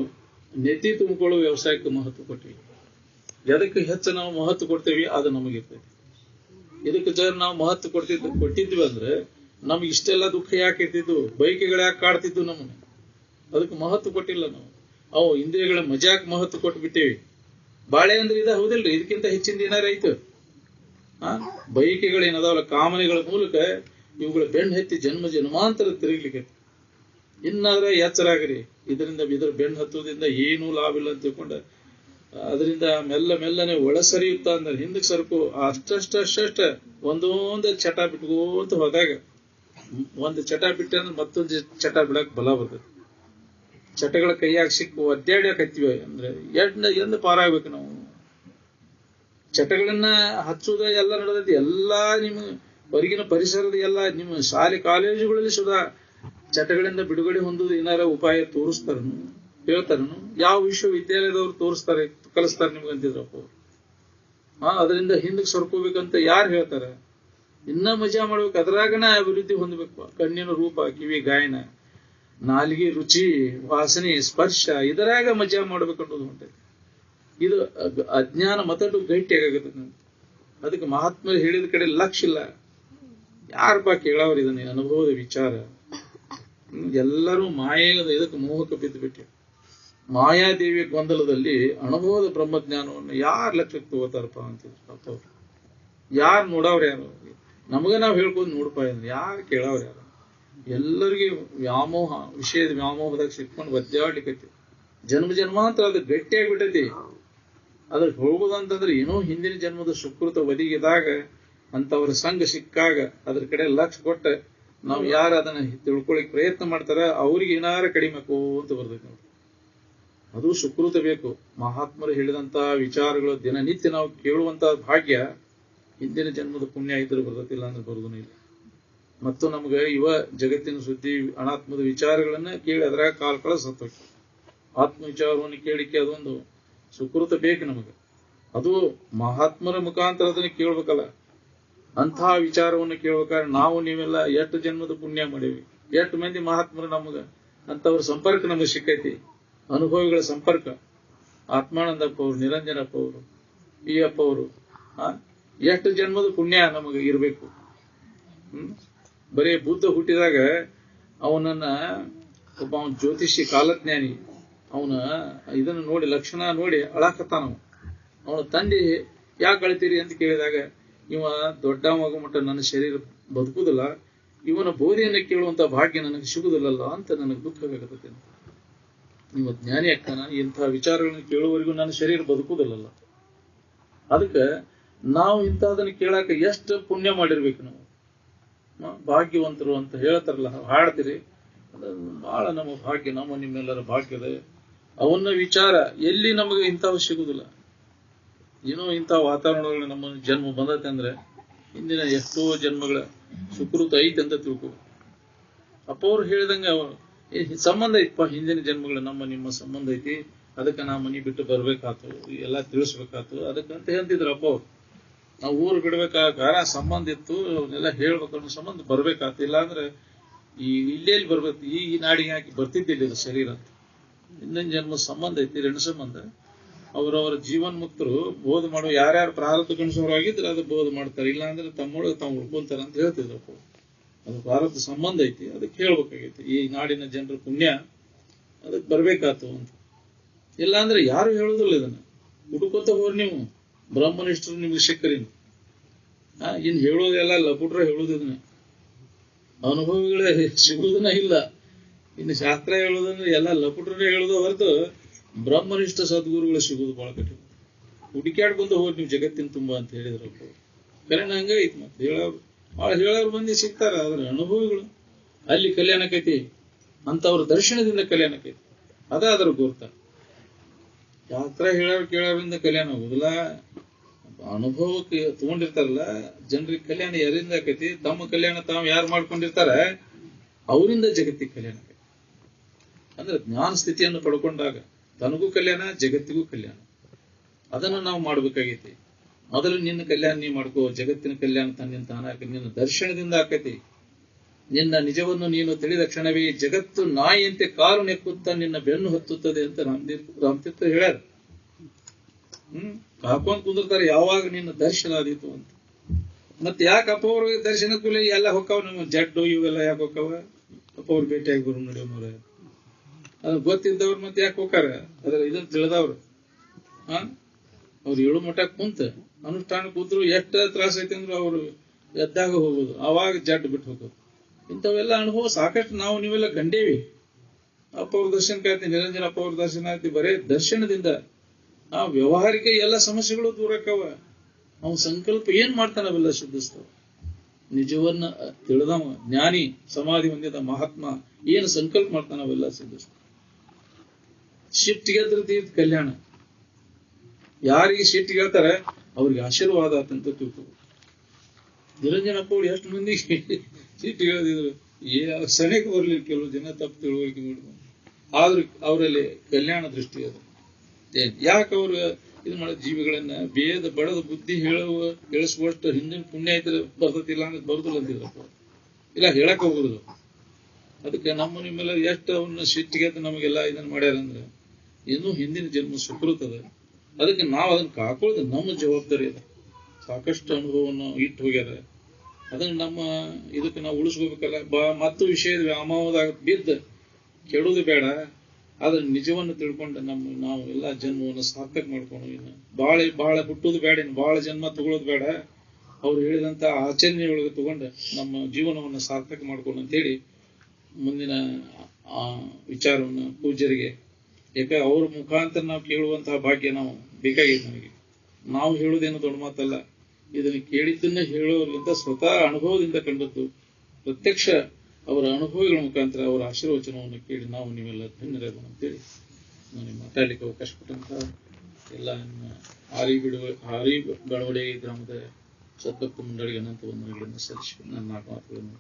ನೆತ್ತಿ ತುಂಬಿಕೊಳ್ಳೋ ವ್ಯವಸಾಯಕ್ಕೆ ಮಹತ್ವ ಕೊಟ್ಟಿವಿ. ಎದಕ್ಕೆ ಹೆಚ್ಚು ನಾವು ಮಹತ್ವ ಕೊಡ್ತೇವಿ ಅದು ನಮಗಿರ್ತೈತಿ. ಇದಕ್ಕೆ ನಾವು ಮಹತ್ವ ಕೊಟ್ಟಿದ್ವಿ ಅಂದ್ರೆ ನಮ್ಗೆ ಇಷ್ಟೆಲ್ಲ ದುಃಖ ಯಾಕೆ ಇರ್ತಿದ್ದು, ಬೈಕೆಗಳು ಯಾಕೆ ಕಾಡ್ತಿದ್ದು ನಮ್ಮನ್ನ? ಅದಕ್ಕೆ ಮಹತ್ವ ಕೊಟ್ಟಿಲ್ಲ ನಾವು. ಅವು ಇಂದ್ರಿಯಗಳ ಮಜಾಕ್ ಮಹತ್ವ ಕೊಟ್ಟು ಬಿಟ್ಟೇವಿ. ಬಾಳೆ ಅಂದ್ರೆ ಇದ ಹೌದಿಲ್ರಿ, ಇದಕ್ಕಿಂತ ಹೆಚ್ಚಿನ ಏನಾರ ಐತು? ಬೈಕೆಗಳೇನದಾವಲ್ಲ, ಕಾಮನೆಗಳ ಮೂಲಕ ಇವುಗಳ ಬೆನ್ನು ಹತ್ತಿ ಜನ್ಮ ಜನ್ಮಾಂತರ ತಿರುಗ್ಲಿಕ್ಕೆ. ಇನ್ನಾದ್ರೆ ಎಚ್ಚರ ಆಗ್ರಿ, ಇದ್ರ ಬೆನ್ನು ಹತ್ತೋದ್ರಿಂದ ಏನೂ ಲಾಭ ಇಲ್ಲ ಅಂತ ತಿಳ್ಕೊಂಡ ಅದರಿಂದ ಮೆಲ್ಲನೆ ಒಳಸರಿಯುತ್ತ ಅಂದ್ರೆ ಹಿಂದಕ್ಕೆ ಸರ್ಕು ಅಷ್ಟಷ್ಟ ಒಂದೊಂದು ಚಟ ಬಿಟ್ಕೋತ ಹೋದಾಗ ಒಂದು ಚಟ ಬಿಟ್ಟೆ ಅಂದ್ರೆ ಮತ್ತೊಂದು ಚಟ ಬಿಡಕ್ ಬಲ ಬರ್ತದೆ. ಚಟಗಳ ಕೈಯಾಗ ಸಿಕ್ಕು ಒದ್ದಾಡ್ಯಾಕತ್ತೀವಿ ಅಂದ್ರೆ ಎಂದು ಪಾರಾಗ್ಬೇಕು ನಾವು. ಚಟಗಳನ್ನ ಹಚ್ಚುದ ಎಲ್ಲ ನಡೆದೈತಿ. ಎಲ್ಲಾ ನಿಮ್ಮ ಹೊರಗಿನ ಪರಿಸರದ ಎಲ್ಲ ನಿಮ್ಮ ಶಾಲೆ ಕಾಲೇಜುಗಳಲ್ಲಿ ಸುಧಾ ಚಟಗಳಿಂದ ಬಿಡುಗಡೆ ಹೊಂದುದು ಏನಾರ ಉಪಾಯ ತೋರಿಸ್ತಾರನು, ಹೇಳ್ತಾರನು? ಯಾವ ವಿಶ್ವವಿದ್ಯಾಲಯದವ್ರು ತೋರಿಸ್ತಾರೆ, ಕಲಿಸ್ತಾರೆ ನಿಮ್ಗಂತಿದ್ರಪ್ಪ? ಅದರಿಂದ ಹಿಂದಕ್ಕೆ ಸರ್ಕೋಬೇಕಂತ ಯಾರು ಹೇಳ್ತಾರ? ಇನ್ನ ಮಜಾ ಮಾಡ್ಬೇಕು, ಅದ್ರಾಗನ ಅಭಿವೃದ್ಧಿ ಹೊಂದಬೇಕು. ಕಣ್ಣಿನ ರೂಪ, ಕಿವಿ ಗಾಯನ, ನಾಲಿಗೆ ರುಚಿ, ವಾಸನೆ, ಸ್ಪರ್ಶ, ಇದರಾಗ ಮಜಾ ಮಾಡ್ಬೇಕು ಅನ್ನೋದು ಹೊಂಟೈತಿ. ಇದು ಅಜ್ಞಾನ ಮತಟ್ಟು ಗಟ್ಟಿಯಾಗತ್ತೆ. ಅದಕ್ಕೆ ಮಹಾತ್ಮರು ಹೇಳಿದ ಕಡೆ ಲಕ್ಷ್ಯ ಇಲ್ಲ. ಯಾರಪ್ಪ ಕೇಳವ್ರು ಇದನ್ನ ಅನುಭವದ ವಿಚಾರ? ಎಲ್ಲರೂ ಮಾಯೆಯ ಇದಕ್ಕೆ ಮೋಹಕ್ಕೆ ಬಿದ್ದು ಬಿಟ್ಟು ಮಾಯಾದೇವಿಯ ಗೊಂದಲದಲ್ಲಿ ಅನುಭವದ ಬ್ರಹ್ಮಜ್ಞಾನವನ್ನು ಯಾರು ಲಕ್ಷ್ಯಕ್ಕೆ ತಗೋತಾರಪ್ಪ ಅಂತಿದ್ರು. ಯಾರು ನೋಡವ್ರು ಯಾರು? ನಮಗ ನಾವ್ ಹೇಳ್ಕೊಂಡು ನೋಡಪ್ಪ ಅಂದ್ರೆ ಯಾರು ಕೇಳವ್ರು ಯಾರು? ಎಲ್ಲರಿಗೆ ವ್ಯಾಮೋಹ, ವಿಷಯದ ವ್ಯಾಮೋಹದಾಗ ಸಿಕ್ಕೊಂಡು ಒದ್ದಾಡ್ಲಿಕ್ಕೈತಿ. ಜನ್ಮಾಂತರ ಅದು ಗಟ್ಟಿಯಾಗ್ಬಿಟ್ಟೈತಿ. ಅದಕ್ಕೆ ಹೋಗುದಂತಂದ್ರೆ ಏನೋ ಹಿಂದಿನ ಜನ್ಮದ ಸುಕೃತ ಒದಗಿದಾಗ ಅಂತವ್ರ ಸಂಘ ಸಿಕ್ಕಾಗ ಅದ್ರ ಕಡೆ ಲಕ್ಷ್ಯ ಕೊಟ್ಟ ನಾವು ಯಾರು ಅದನ್ನ ತಿಳ್ಕೊಳಿಕ್ ಪ್ರಯತ್ನ ಮಾಡ್ತಾರ ಅವ್ರಿಗೆ ಏನಾರ ಕಡಿಮೆಕೋ ಅಂತ ಬರ್ತೈತಿ ನೋಡಿ. ಅದು ಸುಕೃತ ಬೇಕು. ಮಹಾತ್ಮರು ಹೇಳಿದಂತಹ ವಿಚಾರಗಳು ದಿನನಿತ್ಯ ನಾವು ಕೇಳುವಂತಹ ಭಾಗ್ಯ ಹಿಂದಿನ ಜನ್ಮದ ಪುಣ್ಯ ಇದ್ರೆ ಬರ್ತೈತಿಲ್ಲ ಅಂದ್ರೆ ಬರುದೂ ಇಲ್ಲ. ಮತ್ತು ನಮ್ಗೆ ಜಗತ್ತಿನ ಸುದ್ದಿ ಅನಾತ್ಮದ ವಿಚಾರಗಳನ್ನ ಕೇಳಿ ಅದ್ರಾಗ ಕಾಲ ಸತ್ತೋಗಿ ಆತ್ಮ ವಿಚಾರವನ್ನು ಕೇಳಿಕೆ ಅದೊಂದು ಸುಕೃತ ಬೇಕು ನಮಗೆ. ಅದು ಮಹಾತ್ಮರ ಮುಖಾಂತರ ಅದನ್ನ ಕೇಳ್ಬೇಕಲ್ಲ. ಅಂತಹ ವಿಚಾರವನ್ನು ಕೇಳ್ಬೇಕಾದ್ರೆ ನಾವು ನೀವೆಲ್ಲ ಎಷ್ಟು ಜನ್ಮದ ಪುಣ್ಯ ಮಾಡೀವಿ, ಎಷ್ಟು ಮಂದಿ ಮಹಾತ್ಮರು ನಮಗ ಅಂತವ್ರ ಸಂಪರ್ಕ ನಮಗೆ ಸಿಕ್ಕೈತಿ, ಅನುಭವಿಗಳ ಸಂಪರ್ಕ. ಆತ್ಮಾನಂದಪ್ಪ ಅವರು, ನಿರಂಜನಪ್ಪ ಅವರು, ಪಿ ಅಪ್ಪ ಅವರು, ಎಷ್ಟು ಜನ್ಮದ ಪುಣ್ಯ ನಮಗೆ ಇರಬೇಕು. ಬರೀ ಬುದ್ಧ ಹುಟ್ಟಿದಾಗ ಅವನನ್ನ ಒಬ್ಬ ಜ್ಯೋತಿಷಿ ಕಾಲಜ್ಞಾನಿ ಅವನ ಇದನ್ನು ನೋಡಿ, ಲಕ್ಷಣ ನೋಡಿ ಅಳಾಕತ್ತಾನ. ಅವನ ತಂದೆ ಯಾಕೆ ಅಳ್ತೀರಿ ಅಂತ ಕೇಳಿದಾಗ, ಇವ ದೊಡ್ಡ ಮಗ ಮಟ್ಟ ನನ್ನ ಶರೀರ ಬದುಕುದಿಲ್ಲ, ಇವನ ಬೋಧೆಯನ್ನು ಕೇಳುವಂತ ಭಾಗ್ಯ ನನಗೆ ಸಿಗುದಿಲ್ಲಲ್ಲ ಅಂತ ನನಗೆ ದುಃಖ ಆಗತ್ತೆ. ಇವ ಜ್ಞಾನಿ ಆಗ್ತಾನ, ಇಂಥ ವಿಚಾರಗಳನ್ನ ಕೇಳುವವರೆಗೂ ನನ್ನ ಶರೀರ ಬದುಕುದಿಲ್ಲಲ್ಲ. ಅದಕ್ಕೆ ನಾವು ಇಂಥದನ್ನ ಕೇಳಾಕ ಎಷ್ಟು ಪುಣ್ಯ ಮಾಡಿರ್ಬೇಕು ನಾವು, ಭಾಗ್ಯವಂತರು ಅಂತ ಹೇಳ್ತಾರಲ್ಲ, ಹಾಡ್ತೀರಿ. ಬಹಳ ನಮ್ಮ ಭಾಗ್ಯ, ನಮ್ಮ ನಿಮ್ಮೆಲ್ಲರ ಭಾಗ್ಯದ ಅವನ್ನ ವಿಚಾರ ಎಲ್ಲಿ ನಮಗೆ ಇಂಥವು ಸಿಗುದಿಲ್ಲ. ಏನೋ ಇಂಥ ವಾತಾವರಣಗಳು ನಮ್ಮ ಜನ್ಮ ಬಂದತೆ ಅಂದ್ರೆ ಹಿಂದಿನ ಎಷ್ಟೋ ಜನ್ಮಗಳ ಸುಕೃತ ಐತೆ ಅಂತ ತಿಳ್ಕೊ. ಅಪ್ಪ ಅವ್ರು ಹೇಳಿದಂಗ ಸಂಬಂಧ ಐತಪ್ಪ, ಹಿಂದಿನ ಜನ್ಮಗಳ ನಮ್ಮ ನಿಮ್ಮ ಸಂಬಂಧ ಐತಿ, ಅದಕ್ಕೆ ನಾ ಮನಿ ಬಿಟ್ಟು ಬರ್ಬೇಕಾತು, ಎಲ್ಲ ತಿಳಿಸ್ಬೇಕಾತು, ಅದಕ್ಕಂತ ಹೇಳ್ತಿದ್ರು ಅಪ್ಪ ಅವ್ರು. ನಾವು ಊರು ಬಿಡ್ಬೇಕಾಗ ಸಂಬಂಧ ಇತ್ತು, ಅವನ್ನೆಲ್ಲ ಹೇಳ್ಬೇಕನ್ನೋ ಸಂಬಂಧ ಬರ್ಬೇಕಾತು. ಇಲ್ಲಾಂದ್ರೆ ಇಲ್ಲೇಲಿ ಬರ್ಬೇಕು, ಈ ನಾಡಿಗೆ ಹಾಕಿ ಬರ್ತಿದ್ದಿಲ್ಲ ಇದು ಶರೀರ ಅಂತ. ಹಿಂದಿನ ಜನ್ಮ ಸಂಬಂಧ ಐತಿ, ಋಣ ಸಂಬಂಧ. ಅವರವರ ಜೀವನ್ ಮುಕ್ತರು ಬೋಧ ಮಾಡುವ, ಯಾರ್ಯಾರು ಪ್ರಾರಬ್ಧ ಗಣಿಸೋರಾಗಿದ್ರೆ ಅದು ಬೋಧ ಮಾಡ್ತಾರೆ, ಇಲ್ಲಾಂದ್ರೆ ತಮ್ಮೊಳಗೆ ತಾವು ಉಳ್ಕೊಂತಾರೆ ಅಂತ ಹೇಳ್ತಿದ್ರಪ್ಪ. ಅದು ಪ್ರಾರಬ್ಧ ಸಂಬಂಧ ಐತಿ, ಅದಕ್ಕೆ ಹೇಳ್ಬೇಕಾಗೈತಿ. ಈ ನಾಡಿನ ಜನರ ಪುಣ್ಯ ಅದಕ್ಕೆ ಬರ್ಬೇಕಾತು ಅಂತ. ಇಲ್ಲಾಂದ್ರೆ ಯಾರು ಹೇಳುದಿಲ್ಲ ಇದನ್ನ. ಹುಡುಕೋತ ಹೋರಿ ನೀವು, ಬ್ರಹ್ಮನಿಷ್ಠರು ನಿಮ್ಗೆ ಸಿಕ್ಕರಿ. ಇನ್ ಹೇಳೋದೆಲ್ಲ ಲಪುಟ್ರ ಹೇಳುದು ಇದನ್ನ, ಅನುಭವಿಗಳೇ ಸಿಗುವುದನ್ನ ಇಲ್ಲ. ಇನ್ನು ಶಾಸ್ತ್ರ ಹೇಳುದಂದ್ರೆ ಎಲ್ಲ ಲಪುಟ್ರನೇ ಹೇಳುದು ಹೊರತು ಬ್ರಹ್ಮನಿಷ್ಠ ಸದ್ಗುರುಗಳು ಸಿಗುದು ಬಹಳ ಕಠಿಣ. ಹುಡುಕ್ಯಾಡ್ಕೊಂತ ಹೋಗಿ ನೀವು ಜಗತ್ತಿನ ತುಂಬಾ ಅಂತ ಹೇಳಿದ್ರಪ್ಪ. ಕರೆನ ಹಂಗ ಐತಿ. ಮತ್ತೆ ಹೇಳೋರು ಮಂದಿ ಸಿಗ್ತಾರ, ಆದ್ರೆ ಅನುಭವಿಗಳು ಅಲ್ಲಿ ಕಲ್ಯಾಣಕೈತಿ, ಅಂತವ್ರ ದರ್ಶನದಿಂದ ಕಲ್ಯಾಣಕೈತಿ. ಅದ್ರ ಗುರ್ತ. ಶಾಸ್ತ್ರ ಹೇಳೋರು ಕೇಳೋರಿಂದ ಕಲ್ಯಾಣ ಆಗುದಿಲ್ಲ. ಅನುಭವಕ್ಕೆ ತಗೊಂಡಿರ್ತಾರಲ್ಲ ಜನರಿಗೆ ಕಲ್ಯಾಣ ಯಾರಿಂದ ಆಕೈತಿ? ತಮ್ಮ ಕಲ್ಯಾಣ ತಾವು ಯಾರು ಮಾಡ್ಕೊಂಡಿರ್ತಾರ ಅವರಿಂದ ಜಗತ್ತಿಗೆ ಕಲ್ಯಾಣ ಆಕೈತಿ. ಅಂದ್ರೆ ಜ್ಞಾನ ಸ್ಥಿತಿಯನ್ನು ಪಡ್ಕೊಂಡಾಗ ತನಗೂ ಕಲ್ಯಾಣ, ಜಗತ್ತಿಗೂ ಕಲ್ಯಾಣ. ಅದನ್ನು ನಾವು ಮಾಡ್ಬೇಕಾಗೈತಿ. ಮೊದಲು ನಿನ್ನ ಕಲ್ಯಾಣ ನೀ ಮಾಡ್ಕೋ, ಜಗತ್ತಿನ ಕಲ್ಯಾಣ ತನ್ನಿಂದ ತಾನಾಕ ನಿನ್ನ ದರ್ಶನದಿಂದ ಆಕೈತಿ. ನಿನ್ನ ನಿಜವನ್ನು ನೀನು ತಿಳಿದ ಕ್ಷಣವೇ ಜಗತ್ತು ನಾಯಿಯಂತೆ ಕಾಲು ನೆಕ್ಕುತ್ತಾ ನಿನ್ನ ಬೆನ್ನು ಹತ್ತುತ್ತದೆ ಅಂತ ರಾಮತೀರ್ಥ ಹೇಳ್ಯಾರ. ಕಾಕೊಂಡ್ ಕುಂದಿರ್ತಾರೆ ಯಾವಾಗ ನಿನ್ನ ದರ್ಶನ ಆದೀತು ಅಂತ. ಮತ್ತೆ ಯಾಕೆ ಅಪ್ಪ ಅವ್ರಿಗೆ ದರ್ಶನ ಕೂಲಿ ಎಲ್ಲ ಹೊಕ್ಕವ, ನಮ್ಮ ಜಡ್ಡು ಇವೆಲ್ಲ ಯಾಕೆ ಹೊಕ್ಕವ? ಅಪ್ಪ ಅವ್ರು ಭೇಟಿಯಾಗಿ ಬರು ನಡೆಯೋರ ಅದ್ ಗೊತ್ತಿದ್ದವ್ರು ಮತ್ತೆ ಯಾಕೆ ಹೋಗಾರ? ಅದ್ರ ಇದನ್ನ ತಿಳಿದವ್ರು ಅವ್ರು ಏಳು ಮಠ ಕುಂತ ಅನುಷ್ಠಾನ ಕೂತ್ರು ಎಷ್ಟ ತ್ರಾಸ ಐತಿ ಅಂದ್ರು ಅವ್ರು ಎದ್ದಾಗ ಹೋಗೋದು, ಅವಾಗ ಜಡ್ ಬಿಟ್ಟು ಹೋಗೋದು. ಇಂಥವೆಲ್ಲ ಅನುಭವ ಸಾಕಷ್ಟು ನಾವು ನೀವೆಲ್ಲ ಕಂಡೇವಿ. ಅಪ್ಪ ಅವ್ರ ದರ್ಶನ ಕಾಯ್ತಿ, ನಿರಂಜನ ಅಪ್ಪ ಅವ್ರ ದರ್ಶನ ಆಯ್ತಿ. ಬರೇ ದರ್ಶನದಿಂದ ಆ ವ್ಯವಹಾರಿಕ ಎಲ್ಲ ಸಮಸ್ಯೆಗಳು ದೂರಕ್ಕವ. ಅವ್ನ ಸಂಕಲ್ಪ ಏನ್ ಮಾಡ್ತಾನ ಅವೆಲ್ಲ ಶುದ್ಧಿಸ್ತಾವ. ನಿಜವನ್ನ ತಿಳಿದವ ಜ್ಞಾನಿ, ಸಮಾಧಿ ಹೊಂದಿದ ಮಹಾತ್ಮ ಏನ್ ಸಂಕಲ್ಪ ಮಾಡ್ತಾನ ಅವೆಲ್ಲ ಸಿದ್ಧಿಸ್ತಾವ. ಶಿಫ್ಟ್ ಗೆದ್ರತಿ ಕಲ್ಯಾಣ. ಯಾರಿಗೆ ಶಿಫ್ಟ್ ಗೆಲ್ತಾರೆ ಅವ್ರಿಗೆ ಆಶೀರ್ವಾದ ಆತಂತ ತಿಳ್ಕೊ. ನಿರಂಜನಪ್ಪ ಅವ್ರು ಎಷ್ಟು ಮಂದಿ ಶಿಫ್ಟ್ ಗೆಳದಿದ್ರು, ಸೆನೆಗೆ ಬರ್ಲಿಲ್ಲ. ಕೆಲವು ಜನ ತಪ್ಪು ತಿಳುವಳಿಕೆ ಮಾಡಿದ್ರು, ಆದ್ರೂ ಅವರಲ್ಲಿ ಕಲ್ಯಾಣ ದೃಷ್ಟಿ ಅದು. ಯಾಕೆ ಅವ್ರು ಇದು ಮಾಡೋ ಜೀವಿಗಳನ್ನ ಬೇದ ಬಡದ ಬುದ್ಧಿ ಹೇಳಿಸುವಷ್ಟು ಹಿಂದಿನ ಪುಣ್ಯ ಇದ್ರೆ ಬರ್ತತಿಲ್ಲ ಅಂದ್ರೆ ಬರುದಿಲ್ಲ ಅಂತಿದ್ರಪ್ಪ. ಇಲ್ಲ ಹೇಳಕ್ ಹೋಗುದಿಲ್ಲ. ಅದಕ್ಕೆ ನಮ್ಮ ನಿಮ್ಮೆಲ್ಲ ಎಷ್ಟು ಅವನ್ನ ಶಿಟ್ಟಿಗೆ ನಮಗೆಲ್ಲ ಇದನ್ನ ಮಾಡ್ಯಾರಂದ್ರೆ ಇನ್ನೂ ಹಿಂದಿನ ಜನ್ಮ ಸುಕೃತದ. ಅದಕ್ಕೆ ನಾವು ಅದನ್ನ ಕಾಕೊಳ್ಳೋದು ನಮ್ಮ ಜವಾಬ್ದಾರಿ ಅದ. ಸಾಕಷ್ಟು ಅನುಭವವನ್ನು ಇಟ್ಟು ಹೋಗ್ಯಾರ. ಅದನ್ನ ನಮ್ಮ ಇದಕ್ಕೆ ನಾವು ಉಳಿಸ್ಕೋಬೇಕಲ್ಲ. ಮತ್ತು ವಿಷಯದ ವ್ಯಾಮೋಹದಾಗ ಬಿದ್ದ ಕೆಡುದು ಬೇಡ. ಅದ್ರ ನಿಜವನ್ನು ತಿಳ್ಕೊಂಡು ನಾವು ಎಲ್ಲಾ ಜನ್ಮವನ್ನು ಸಾರ್ಥಕ ಮಾಡ್ಕೊಂಡು ಇನ್ನು ಬಾಳ ಹುಟ್ಟುದು ಬೇಡ, ಇನ್ನು ಬಾಳ ಜನ್ಮ ತಗೊಳ್ಳೋದು ಬೇಡ. ಅವ್ರು ಹೇಳಿದಂತ ಆಚರಣೆಯೊಳಗೆ ತಗೊಂಡು ನಮ್ಮ ಜೀವನವನ್ನು ಸಾರ್ಥಕ ಮಾಡ್ಕೊಂಡು ಅಂತೇಳಿ ಮುಂದಿನ ವಿಚಾರವನ್ನ ಪೂಜ್ಯರಿಗೆ, ಯಾಕೆ ಅವ್ರ ಮುಖಾಂತರ ನಾವು ಕೇಳುವಂತಹ ಭಾಗ್ಯ ನಾವು ಬೇಕಾಗಿದೆ ನಮಗೆ. ನಾವು ಹೇಳುವುದೇನು ದೊಡ್ಡ ಮಾತಲ್ಲ. ಇದನ್ನು ಕೇಳಿದ್ದನ್ನ ಹೇಳೋದ್ರಿಂದ ಸ್ವತಃ ಅನುಭವದಿಂದ ಕಂಡದ್ದು, ಪ್ರತ್ಯಕ್ಷ ಅವರ ಅನುಭವಗಳ ಮುಖಾಂತರ ಅವರ ಆಶೀರ್ವಚನವನ್ನು ಕೇಳಿ ನಾವು ನೀವೆಲ್ಲ ಧನ್ಯರಾಗೋಣ ಅಂತೇಳಿ ನನಗೆ ಮಾತಾಡ್ಲಿಕ್ಕೆ ಅವಕಾಶ ಕೊಟ್ಟಂತ ಎಲ್ಲ ಹಾರಿ ಬೆಳವಡಿ ಗ್ರಾಮದ ಸದ್ಭಕ್ತ ಮಂಡಳಿಗೆ ಅನಂತ ವಂದನೆಗಳನ್ನು ಸಲ್ಲಿಸಿ ನನ್ನ ಮಾತುಗಳನ್ನು